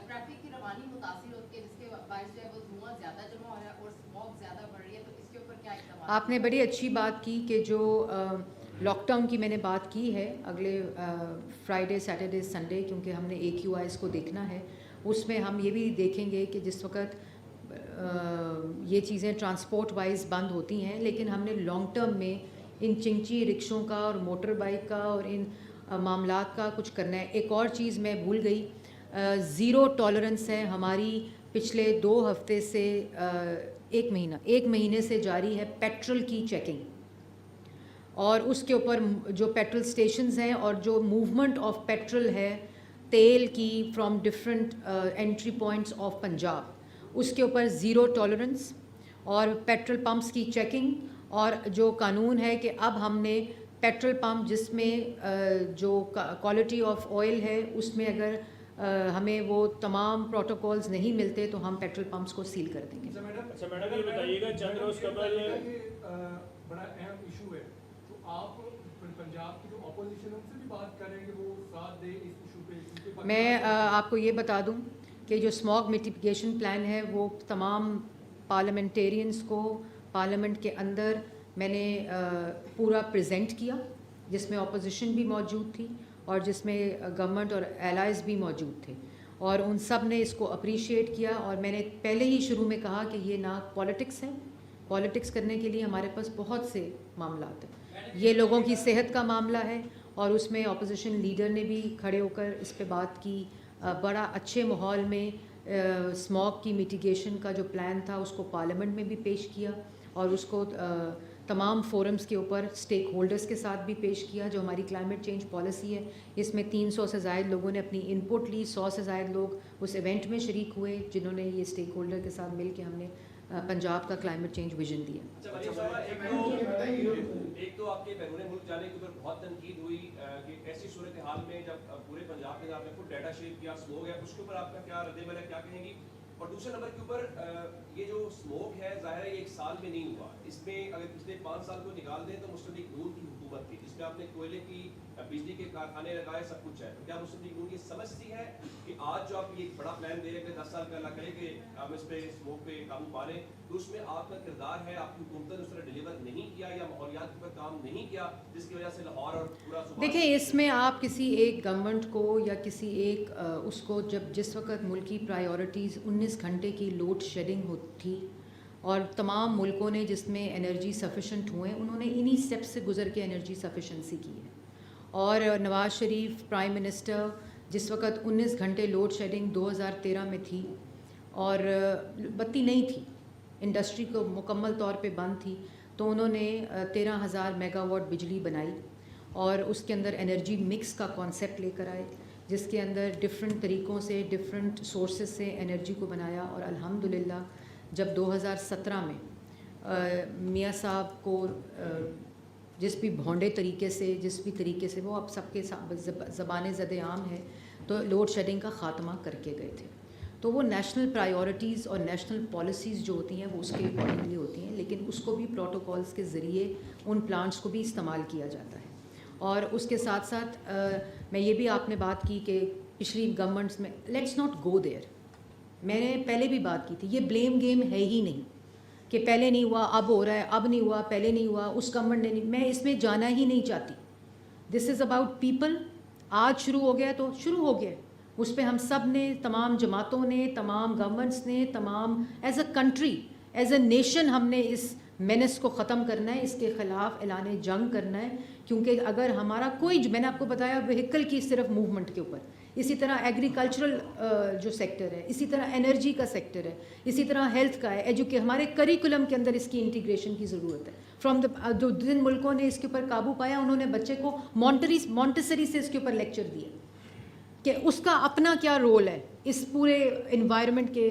ٹریفک کی روانی متاثر ہوتی ہے جس کے باعث جو ہے وہ دھواں زیادہ جمع ہو رہا ہے اور اسموگ زیادہ بڑھ رہی ہے، تو اس کے اوپر کیا اقدامات؟ آپ نے بڑی اچھی بات کی کہ جو لاک ڈاؤن کی میں نے بات کی ہے اگلے فرائیڈے سیٹرڈے سنڈے، کیونکہ ہم نے AQIs کو دیکھنا ہے، اس میں ہم یہ بھی دیکھیں گے کہ جس وقت یہ چیزیں ٹرانسپورٹ وائز بند ہوتی ہیں، لیکن ہم نے لانگ ٹرم میں ان چنچی رکشوں کا اور موٹر بائک کا اور ان معاملات کا کچھ کرنا ہے۔ ایک اور چیز میں بھول گئی، زیرو ٹالرنس ہے ہماری پچھلے 2 ہفتے سے 1 مہینے سے جاری ہے پیٹرول کی چیکنگ، اور اس کے اوپر جو پیٹرول سٹیشنز ہیں اور جو موومنٹ آف پیٹرول ہے تیل کی from different entry points of Punjab, اس کے اوپر زیرو ٹالرنس، اور پیٹرول پمپس کی چیکنگ، اور جو قانون ہے کہ اب ہم نے پیٹرول پمپ جس میں جو کوالٹی آف آئل ہے اس میں اگر ہمیں وہ تمام پروٹوکولز نہیں ملتے تو ہم پیٹرول پمپس کو سیل کر دیں گے۔ اچھا میڈم یہ بتائیے گا، چند روز قبل بڑا اہم ایشو ہے، تو آپ پنجاب کی جو اپوزیشن ان سے بھی بات کریں کہ وہ ساتھ دے اس ایشو پہ؟ میں آپ کو یہ بتا دوں کہ جو اسموگ میٹیگیشن پلان ہے وہ تمام پارلیمنٹیرینز کو پارلیمنٹ کے اندر میں نے پورا پریزنٹ کیا، جس میں اپوزیشن بھی موجود تھی اور جس میں گورنمنٹ اور ایلائز بھی موجود تھے، اور ان سب نے اس کو اپریشیٹ کیا، اور میں نے پہلے ہی شروع میں کہا کہ یہ نہ پالیٹکس ہے، پالیٹکس کرنے کے لیے ہمارے پاس بہت سے معاملات ہیں، یہ لوگوں کی صحت کا معاملہ ہے، اور اس میں اپوزیشن لیڈر نے بھی کھڑے ہو کر اس پہ بات کی، بڑا اچھے ماحول میں اسموگ کی میٹیگیشن کا جو پلان تھا اس کو پارلیمنٹ میں بھی پیش کیا، اور اس کو تمام فورمز کے اوپر اسٹیک ہولڈرز کے ساتھ بھی پیش کیا۔ جو ہماری کلائمیٹ چینج پالیسی ہے اس میں 300 سے زائد لوگوں نے اپنی ان پٹ لی، 100 سے زائد لوگ اس ایونٹ میں شریک ہوئے جنہوں نے یہ اسٹیک ہولڈر کے ساتھ مل کے ہم نے پنجاب کا کلائمیٹ چینج ویژن دیا۔ ایک تو آپ کے بیرون ملک جانے کے اوپر بہت تنقید ہوئی کہ ایسی صورتحال میں جب پورے پنجاب میں آپ نے خود ڈیٹا شیئر کیا اسموگ ہے، اس کے اوپر آپ کا کیا رد عمل ہے، کیا کہیں گی؟ اور دوسرے نمبر کے اوپر یہ جو اسموگ ہے ظاہر ہے یہ 1 سال میں نہیں ہوا، اس میں اگر پچھلے 5 سال کو نکال دیں تو مستقل نون کی حکومت تھی جس میں آپ نے کوئلے کی بجلی کے کارخانے لگائے، سب کچھ ہے، تو کیا مستقل نون یہ سمجھتی ہے کہ آج جو آپ یہ بڑا پلان دے رہے ہیں کہ 10 سال کا اللہ کرے کہ ہم اس پہ اسموگ پہ قابو پا لیں، تو اس میں آپ کا کردار ہے، آپ کی حکومت نے اس طرح ڈیلیور نہیں کیا یا ماحولیات پر کام نہیں کیا جس کی وجہ سے لاہور اور پورا صوبہ؟ دیکھیں اس میں آپ کسی ایک گورنمنٹ کو یا کسی ایک اس کو جس وقت ملکی پرائیورٹیز 19 گھنٹے کی لوڈ شیڈنگ تھی اور تمام ملکوں نے جس میں انرجی سفیشینٹ ہوئے انہوں نے انہی سٹیپ سے گزر کے انرجی سفیشنسی کی ہے، اور نواز شریف پرائم منسٹر جس وقت 19 گھنٹے لوڈ شیڈنگ 2013 میں تھی اور بتی نہیں تھی، انڈسٹری کو مکمل طور پہ بند تھی، تو انہوں نے 13,000 میگا واٹ بجلی بنائی اور اس کے اندر انرجی مکس کا کانسیپٹ لے کر آئے جس کے اندر ڈفرینٹ طریقوں سے ڈفرینٹ سورسز سے انرجی کو بنایا، اور الحمدللہ جب 2017 میں میاں صاحب کو جس بھی بھونڈے طریقے سے جس بھی طریقے سے وہ اب سب کے زبان زد عام ہے تو لوڈ شیڈنگ کا خاتمہ کر کے گئے تھے، تو وہ نیشنل پرائیورٹیز اور نیشنل پالیسیز جو ہوتی ہیں وہ اس کے اکارڈنگلی ہوتی ہیں، لیکن اس کو بھی پروٹوکولز کے ذریعے ان پلانٹس کو بھی استعمال کیا جاتا ہے۔ اور اس کے ساتھ ساتھ میں یہ بھی آپ نے بات کی کہ پچھلی گورنمنٹس میں لیٹس ناٹ گو دیئر، میں نے پہلے بھی بات کی تھی، یہ بلیم گیم ہے ہی نہیں کہ پہلے نہیں ہوا اب ہو رہا ہے، اب نہیں ہوا پہلے نہیں ہوا اس گورنمنٹ نے نہیں، میں اس میں جانا ہی نہیں چاہتی۔ دس از اباؤٹ پیپل، آج شروع ہو گیا تو شروع ہو گیا، اس پہ ہم سب نے، تمام جماعتوں نے، تمام گورنمنٹس نے، تمام as a country as a nation ہم نے اس مینس کو ختم کرنا ہے، اس کے خلاف اعلان جنگ کرنا ہے، کیونکہ اگر ہمارا کوئی، میں نے آپ کو بتایا وہیکل کی صرف موومنٹ کے اوپر، اسی طرح ایگریکلچرل جو سیکٹر ہے، اسی طرح انرجی کا سیکٹر ہے، اسی طرح ہیلتھ کا ہے، ہمارے کریکولم کے اندر اس کی انٹیگریشن کی ضرورت ہے۔ فرام جو جن ملکوں نے اس کے اوپر قابو پایا انہوں نے بچے کو مونٹیسری سے اس کے اوپر لیکچر دیا کہ اس کا اپنا کیا رول ہے اس پورے انوائرمنٹ کے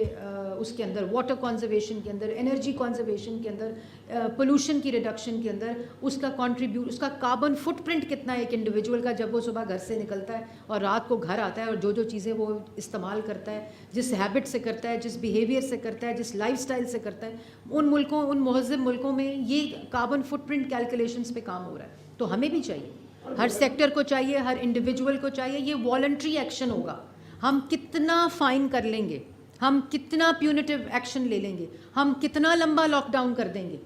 اس کے اندر، واٹر کنزرویشن کے اندر، انرجی کنزرویشن کے اندر، پولوشن کی ریڈکشن کے اندر، اس کا کنٹریبیوٹ، اس کا کاربن فٹ پرنٹ کتنا ہے ایک انڈیویجول کا جب وہ صبح گھر سے نکلتا ہے اور رات کو گھر آتا ہے، اور جو چیزیں وہ استعمال کرتا ہے، جس ہیبٹ سے کرتا ہے، جس بیہیویئر سے کرتا ہے، جس لائف سٹائل سے کرتا ہے، ان ملکوں، ان مہذب ملکوں میں یہ کاربن فٹ پرنٹ کیلکولیشنز پہ کام ہو رہا ہے۔ تو ہمیں بھی چاہیے، ہر سیکٹر کو چاہیے، ہر انڈیویجول کو چاہیے، یہ والنٹری ایکشن ہوگا۔ ہم کتنا فائن کر لیں گے, ہم کتنا پیونیٹیو ایکشن لے لیں گے, ہم کتنا لمبا لاک ڈاؤن کر دیں گے,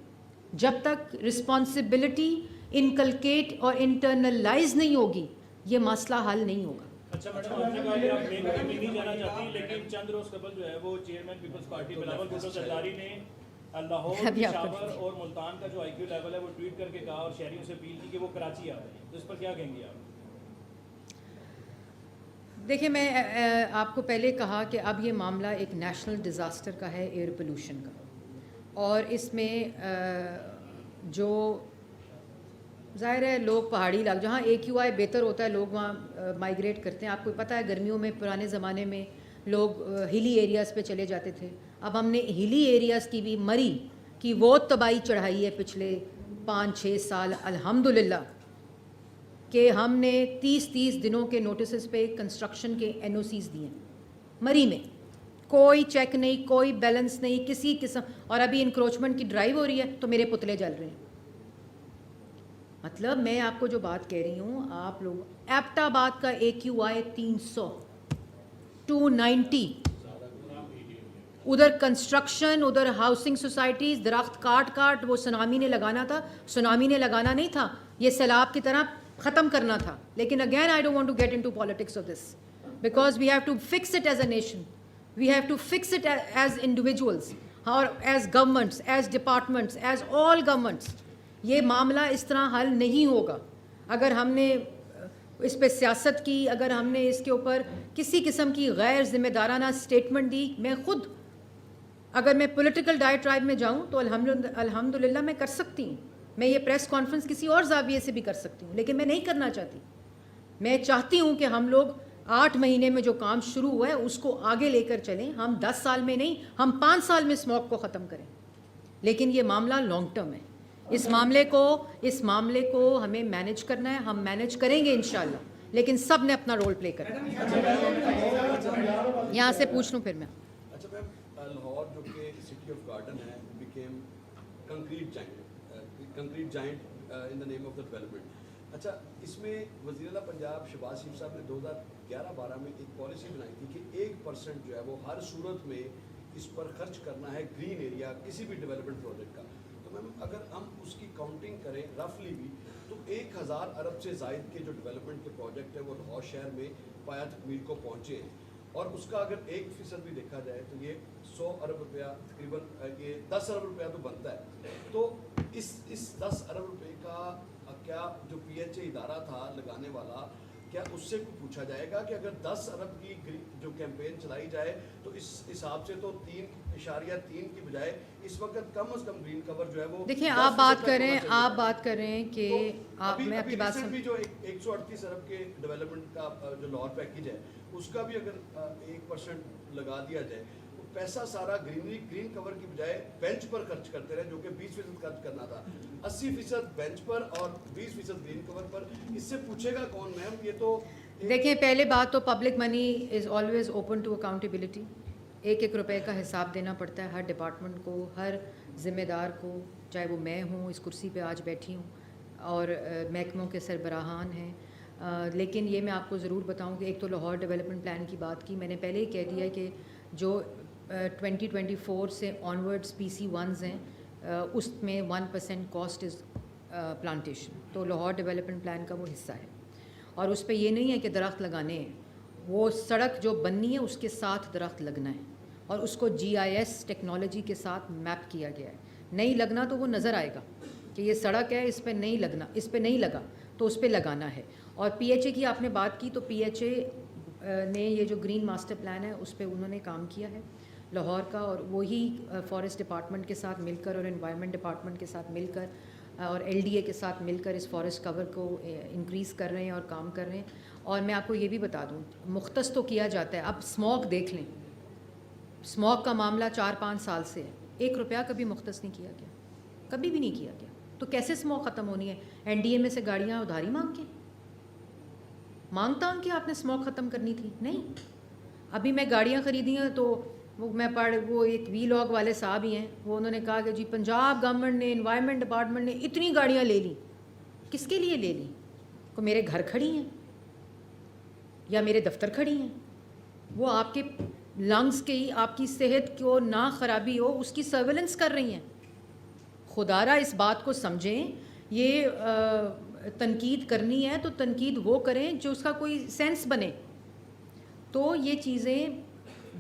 جب تک رسپانسبلٹی انکلکیٹ اور انٹرنلائز نہیں ہوگی یہ مسئلہ حل نہیں ہوگا. اچھا میڈم, آپ نے کہا کہ آپ میک اپ میں نہیں جانا چاہتی, لیکن چند روز قبل جو ہے وہ چیئرمین پیپلز پارٹی بلاول بھٹو زرداری نے لاہور, پشاور اور ملتان کا جو آئی کیو لیول ہے وہ ٹویٹ کر کے کہا اور شہریوں سے اپیل کی کہ وہ کراچی آ رہے ہیں, تو اس پر کیا کہیں گے آپ؟ دیکھیں, میں آپ کو پہلے کہا کہ اب یہ معاملہ ایک نیشنل ڈیزاسٹر کا ہے, ایئر پولوشن کا, اور اس میں جو ظاہر ہے لوگ پہاڑی علاقے جہاں AQI بہتر ہوتا ہے لوگ وہاں مائیگریٹ کرتے ہیں. آپ کو پتہ ہے گرمیوں میں پرانے زمانے میں لوگ ہلی ایریاز پہ چلے جاتے تھے. اب ہم نے ہلی ایریاز کی بھی مری کی وہ تباہی چڑھائی ہے پچھلے 5-6 سال الحمدللہ, کہ ہم نے 30 دنوں کے نوٹسز پہ کنسٹرکشن کے NOCs دیے مری میں, کوئی چیک نہیں, کوئی بیلنس نہیں کسی قسم, اور ابھی انکروچمنٹ کی ڈرائیو ہو رہی ہے تو میرے پتلے جل رہے ہیں. مطلب میں آپ کو جو بات کہہ رہی ہوں, آپ لوگ ایبٹ آباد کا AQI 300 290, ادھر کنسٹرکشن, ادھر ہاؤسنگ سوسائٹیز, درخت کاٹ وہ سونامی نے لگانا تھا, سونامی نے لگانا نہیں تھا, یہ سیلاب کی طرح ختم کرنا تھا. لیکن again I don't want to get into politics of this, because we have to fix it as a nation, we have to fix it as individuals اور as governments, as departments, as all governments. یہ معاملہ اس طرح حل نہیں ہوگا اگر ہم نے اس پہ سیاست کی, اگر ہم نے اس کے اوپر کسی قسم کی غیر ذمہ دارانہ اسٹیٹمنٹ دی. میں خود اگر میں پولیٹیکل ڈائٹرائب میں جاؤں تو الحمدللہ میں کر سکتی ہوں, میں یہ پریس کانفرنس کسی اور زاویے سے بھی کر سکتی ہوں, لیکن میں نہیں کرنا چاہتی. میں چاہتی ہوں کہ ہم لوگ 8 مہینے میں جو کام شروع ہوا ہے اس کو آگے لے کر چلیں. ہم 10 سال میں نہیں, ہم 5 سال میں اسموگ کو ختم کریں, لیکن یہ معاملہ لانگ ٹرم ہے. اس معاملے کو ہمیں مینیج کرنا ہے, ہم مینیج کریں گے انشاءاللہ, لیکن سب نے اپنا رول پلے کرنا ہے. یہاں سے پوچھ لوں پھر میں. اچھا میم, لاہور جو کہ سٹی آف گارڈن ہے became concrete giant in the name of the development. اچھا, اس میں وزیر اعلیٰ پنجاب شہباز شریف صاحب نے 2011-12 میں ایک پالیسی بنائی تھی کہ 1% جو ہے وہ ہر صورت میں اس پر خرچ کرنا ہے گرین ایریا کسی بھی ڈیولپمنٹ پروجیکٹ کا. تو میم اگر ہم اس کی کاؤنٹنگ کریں رفلی بھی تو 1000 ارب سے زائد کے جو ڈیولپمنٹ کے پروجیکٹ ہیں وہ لاہور شہر میں پایا تکمیل کو پہنچے ہیں, اور اس کا اگر 1% بھی دیکھا جائے تو یہ 100 ارب روپیہ تقریباً یہ 10 ارب روپیہ تو بنتا ہے. تو اس 10 ارب روپے کا کیا جو PHA ادارہ تھا لگانے والا, کیا اس سے کوئی پوچھا جائے گا کہ اگر 10 ارب کی جو کیمپین چلائی جائے تو اس حساب سے تو 3.3 کی بجائے اس وقت کم از کم گرین کور جو ہے وہ دیکھیں, آپ بات کر رہے ہیں کہ آپ, میں آپ کی بات بھی جو 138 ارب کے ڈیولپمنٹ کا جو لاہور پیکیج ہے اس کا بھی اگر 1% لگا دیا جائے, پیسہ سارا گرین کور کی بجائے بینچ پر خرچ کرتے رہے, جو کہ 20% خرچ کرنا تھا. 80% بینچ پر اور 20% گرین کور پر. اس سے پوچھے گا کون میم؟ یہ تو دیکھیں, پہلے بات تو public money is always open to accountability. 1-1 روپے کا حساب دینا پڑتا ہے ہر ڈپارٹمنٹ کو, ہر ذمہ دار کو, چاہے وہ میں ہوں اس کرسی پہ آج بیٹھی ہوں اور محکموں کے سربراہان ہیں. لیکن یہ میں آپ کو ضرور بتاؤں کہ ایک تو لاہور ڈیولپمنٹ پلان کی بات کی, میں نے پہلے ہی کہہ دیا کہ جو 2024 سے آنورڈز PC1s ہیں اس میں 1% کاسٹ از پلانٹیشن, تو لاہور ڈیولپمنٹ پلان کا وہ حصہ ہے. اور اس پہ یہ نہیں ہے کہ درخت لگانے ہیں, وہ سڑک جو بننی ہے اس کے ساتھ درخت لگنا ہے, اور اس کو GIS ٹیکنالوجی کے ساتھ میپ کیا گیا ہے. نہیں لگنا تو وہ نظر آئے گا کہ یہ سڑک ہے, اس پہ نہیں لگنا, اس پہ نہیں لگا تو اس پہ لگانا ہے. اور PHA کی آپ نے بات کی, تو PHA نے یہ جو گرین ماسٹر پلان ہے اس پہ انہوں نے کام کیا ہے لاہور کا, اور وہی فارسٹ ڈپارٹمنٹ کے ساتھ مل کر اور انوائرمنٹ ڈپارٹمنٹ کے ساتھ مل کر اور LDA کے ساتھ مل کر اس فارسٹ کور کو انکریز کر رہے ہیں اور کام کر رہے ہیں. اور میں آپ کو یہ بھی بتا دوں, مختص تو کیا جاتا ہے. اب اسموگ دیکھ لیں, اسموگ کا معاملہ 4-5 سال سے ہے, 1 روپیہ کبھی مختص نہیں کیا گیا, کبھی بھی نہیں کیا گیا. تو کیسے اسموگ ختم ہونی ہے؟ NDA میں سے گاڑیاں ادھاری مانگ کے آپ نے اسموگ ختم کرنی تھی؟ نہیں. ابھی میں گاڑیاں خریدی ہیں تو وہ ایک وی-لاگ والے صاحب ہی ہیں, وہ انہوں نے کہا کہ جی پنجاب گورنمنٹ نے, انوائرمنٹ ڈپارٹمنٹ نے اتنی گاڑیاں لے لیں. کس کے لیے لے لیں؟ کو میرے گھر کھڑی ہیں یا میرے دفتر کھڑی ہیں؟ وہ آپ کے لنگس کی, آپ کی صحت کو نہ خرابی ہو, اس کی سرویلنس کر رہی ہیں. خدا را اس بات کو سمجھیں. یہ تنقید کرنی ہے تو تنقید وہ کریں جو اس کا کوئی سینس بنے. تو یہ چیزیں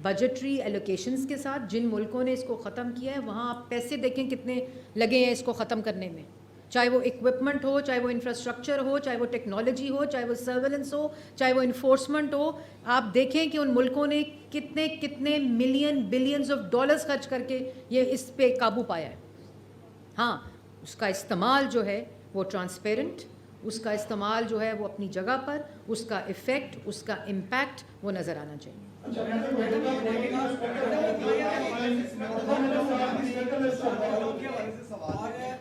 بجٹری ایلوکیشنز کے ساتھ, جن ملکوں نے اس کو ختم کیا ہے وہاں آپ پیسے دیکھیں کتنے لگے ہیں اس کو ختم کرنے میں, چاہے وہ اکوپمنٹ ہو, چاہے وہ انفراسٹرکچر ہو, چاہے وہ ٹیکنالوجی ہو, چاہے وہ سرویلنس ہو, چاہے وہ انفورسمنٹ ہو. آپ دیکھیں کہ ان ملکوں نے کتنے کتنے ملین بلینز آف ڈالرز خرچ کر کے یہ اس پہ قابو پایا ہے. ہاں, اس کا استعمال جو ہے وہ ٹرانسپیرنٹ, اس کا استعمال جو ہے وہ اپنی جگہ پر, اس کا ایفیکٹ, اس کا امپیکٹ وہ نظر آنا چاہیے.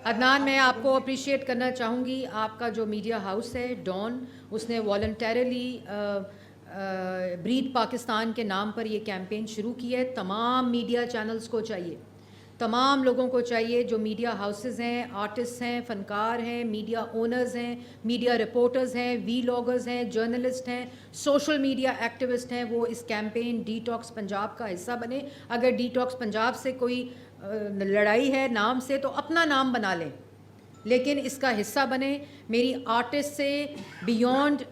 عدنان, میں آپ کو اپریشیٹ کرنا چاہوں گی, آپ کا جو میڈیا ہاؤس ہے ڈان, اس نے والنٹیرلی بریڈ پاکستان کے نام پر یہ کیمپین شروع کی ہے. تمام میڈیا چینلز کو چاہیے, تمام لوگوں کو چاہیے جو میڈیا ہاؤسز ہیں, آرٹسٹ ہیں, فنکار ہیں, میڈیا اونرز ہیں, میڈیا رپورٹرز ہیں, وی لاگرز ہیں, جرنلسٹ ہیں, سوشل میڈیا ایکٹیوسٹ ہیں, وہ اس کیمپین ڈی ٹاکس پنجاب کا حصہ بنے. اگر ڈی ٹاکس پنجاب سے کوئی لڑائی ہے نام سے تو اپنا نام بنا لیں, لیکن اس کا حصہ بنے. میری آرٹسٹ سے بیونڈ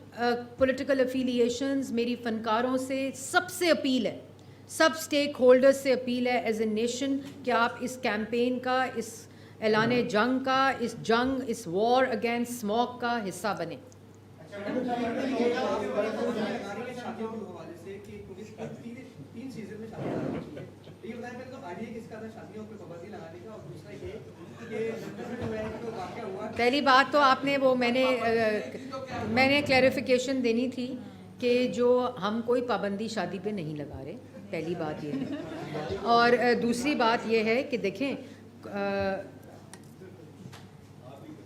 پولیٹیکل افیلیشنز, میری فنکاروں سے سب سے اپیل ہے, سب اسٹیک ہولڈرز سے اپیل ہے ایز اے نیشن کہ آپ اس کیمپین کا, اس اعلان جنگ کا, اس جنگ, اس وار اگینسٹ اسموک کا حصہ بنیں. پہلی بات تو آپ نے وہ میں نے کلیریفیکیشن دینی تھی کہ جو ہم کوئی پابندی شادی پہ نہیں لگا رہے, پہلی بات یہ ہے. اور دوسری بات یہ ہے کہ دیکھیں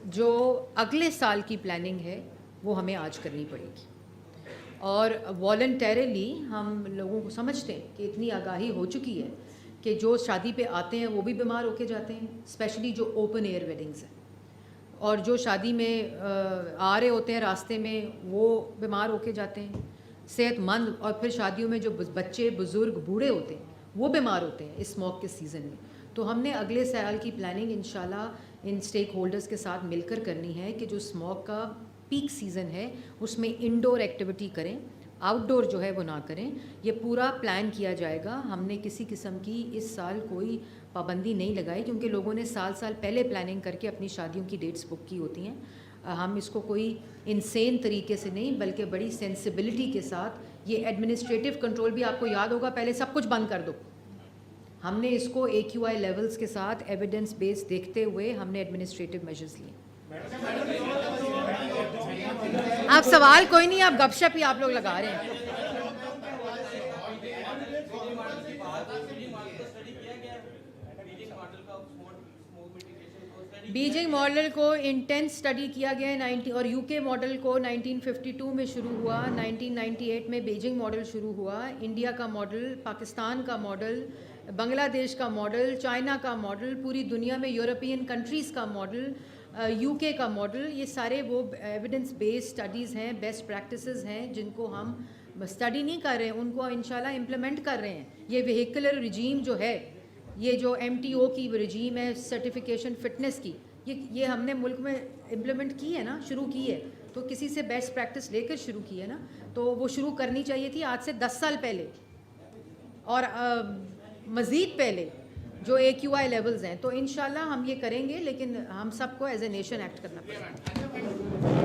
جو اگلے سال کی پلاننگ ہے وہ ہمیں آج کرنی پڑے گی, اور والنٹیرلی ہم لوگوں کو سمجھتے ہیں کہ اتنی آگاہی ہو چکی ہے کہ جو شادی پہ آتے ہیں وہ بھی بیمار ہو کے جاتے ہیں, اسپیشلی جو اوپن ایئر ویڈنگز ہیں, اور جو شادی میں آ رہے ہوتے ہیں راستے میں وہ بیمار ہو کے جاتے ہیں, صحت مند. اور پھر شادیوں میں جو بچے, بزرگ, بوڑھے ہوتے ہیں وہ بیمار ہوتے ہیں اس اسموک کے سیزن میں. تو ہم نے اگلے سال کی پلاننگ انشاءاللہ ان اسٹیک ہولڈرز کے ساتھ مل کر کرنی ہے کہ جو اسموک کا پیک سیزن ہے اس میں انڈور ایکٹیویٹی کریں, آؤٹ ڈور جو ہے وہ نہ کریں. یہ پورا پلان کیا جائے گا. ہم نے کسی قسم کی اس سال کوئی پابندی نہیں لگائی, کیونکہ لوگوں نے سال پہلے پلاننگ کر کے اپنی شادیوں کی ڈیٹس بک کی ہوتی ہیں. ہم اس کو کوئی انسین طریقے سے نہیں بلکہ بڑی سینسیبلٹی کے ساتھ, یہ ایڈمنسٹریٹو کنٹرول بھی آپ کو یاد ہوگا, پہلے سب کچھ بند کر دو. ہم نے اس کو AQI لیولز کے ساتھ ایویڈنس بیس دیکھتے ہوئے ہم نے ایڈمنسٹریٹو میجرز لیے. آپ سوال کوئی نہیں, آپ گپ شپ ہی آپ لوگ لگا رہے ہیں. بیجنگ ماڈل کو انٹینس اسٹڈی کیا گیا ہے اور UK ماڈل کو 1952 میں شروع ہوا, 1998 میں بیجنگ ماڈل شروع ہوا. انڈیا کا ماڈل, پاکستان کا ماڈل, بنگلہ دیش کا ماڈل, چائنا کا ماڈل, پوری دنیا میں یورپین کنٹریز کا ماڈل, UK کا ماڈل, یہ سارے وہ ایویڈنس بیس اسٹڈیز ہیں, بیسٹ پریکٹسز ہیں جن کو ہم اسٹڈی نہیں کر رہے ہیں, ان کو انشاءاللہ امپلیمنٹ کر رہے ہیں. یہ وہیکولر رجیم جو ہے, یہ جو MTO کی رجیم ہے, سرٹیفیکیشن فٹنس کی, یہ ہم نے ملک میں امپلیمنٹ کی ہے نا, شروع کی ہے. تو کسی سے بیسٹ پریکٹس لے کر شروع کی ہے نا, تو وہ شروع کرنی چاہیے تھی آج سے 10 سال پہلے اور مزید پہلے جو AQI لیولز ہیں. تو انشاءاللہ ہم یہ کریں گے, لیکن ہم سب کو ایز اے نیشن ایکٹ کرنا پڑے گا.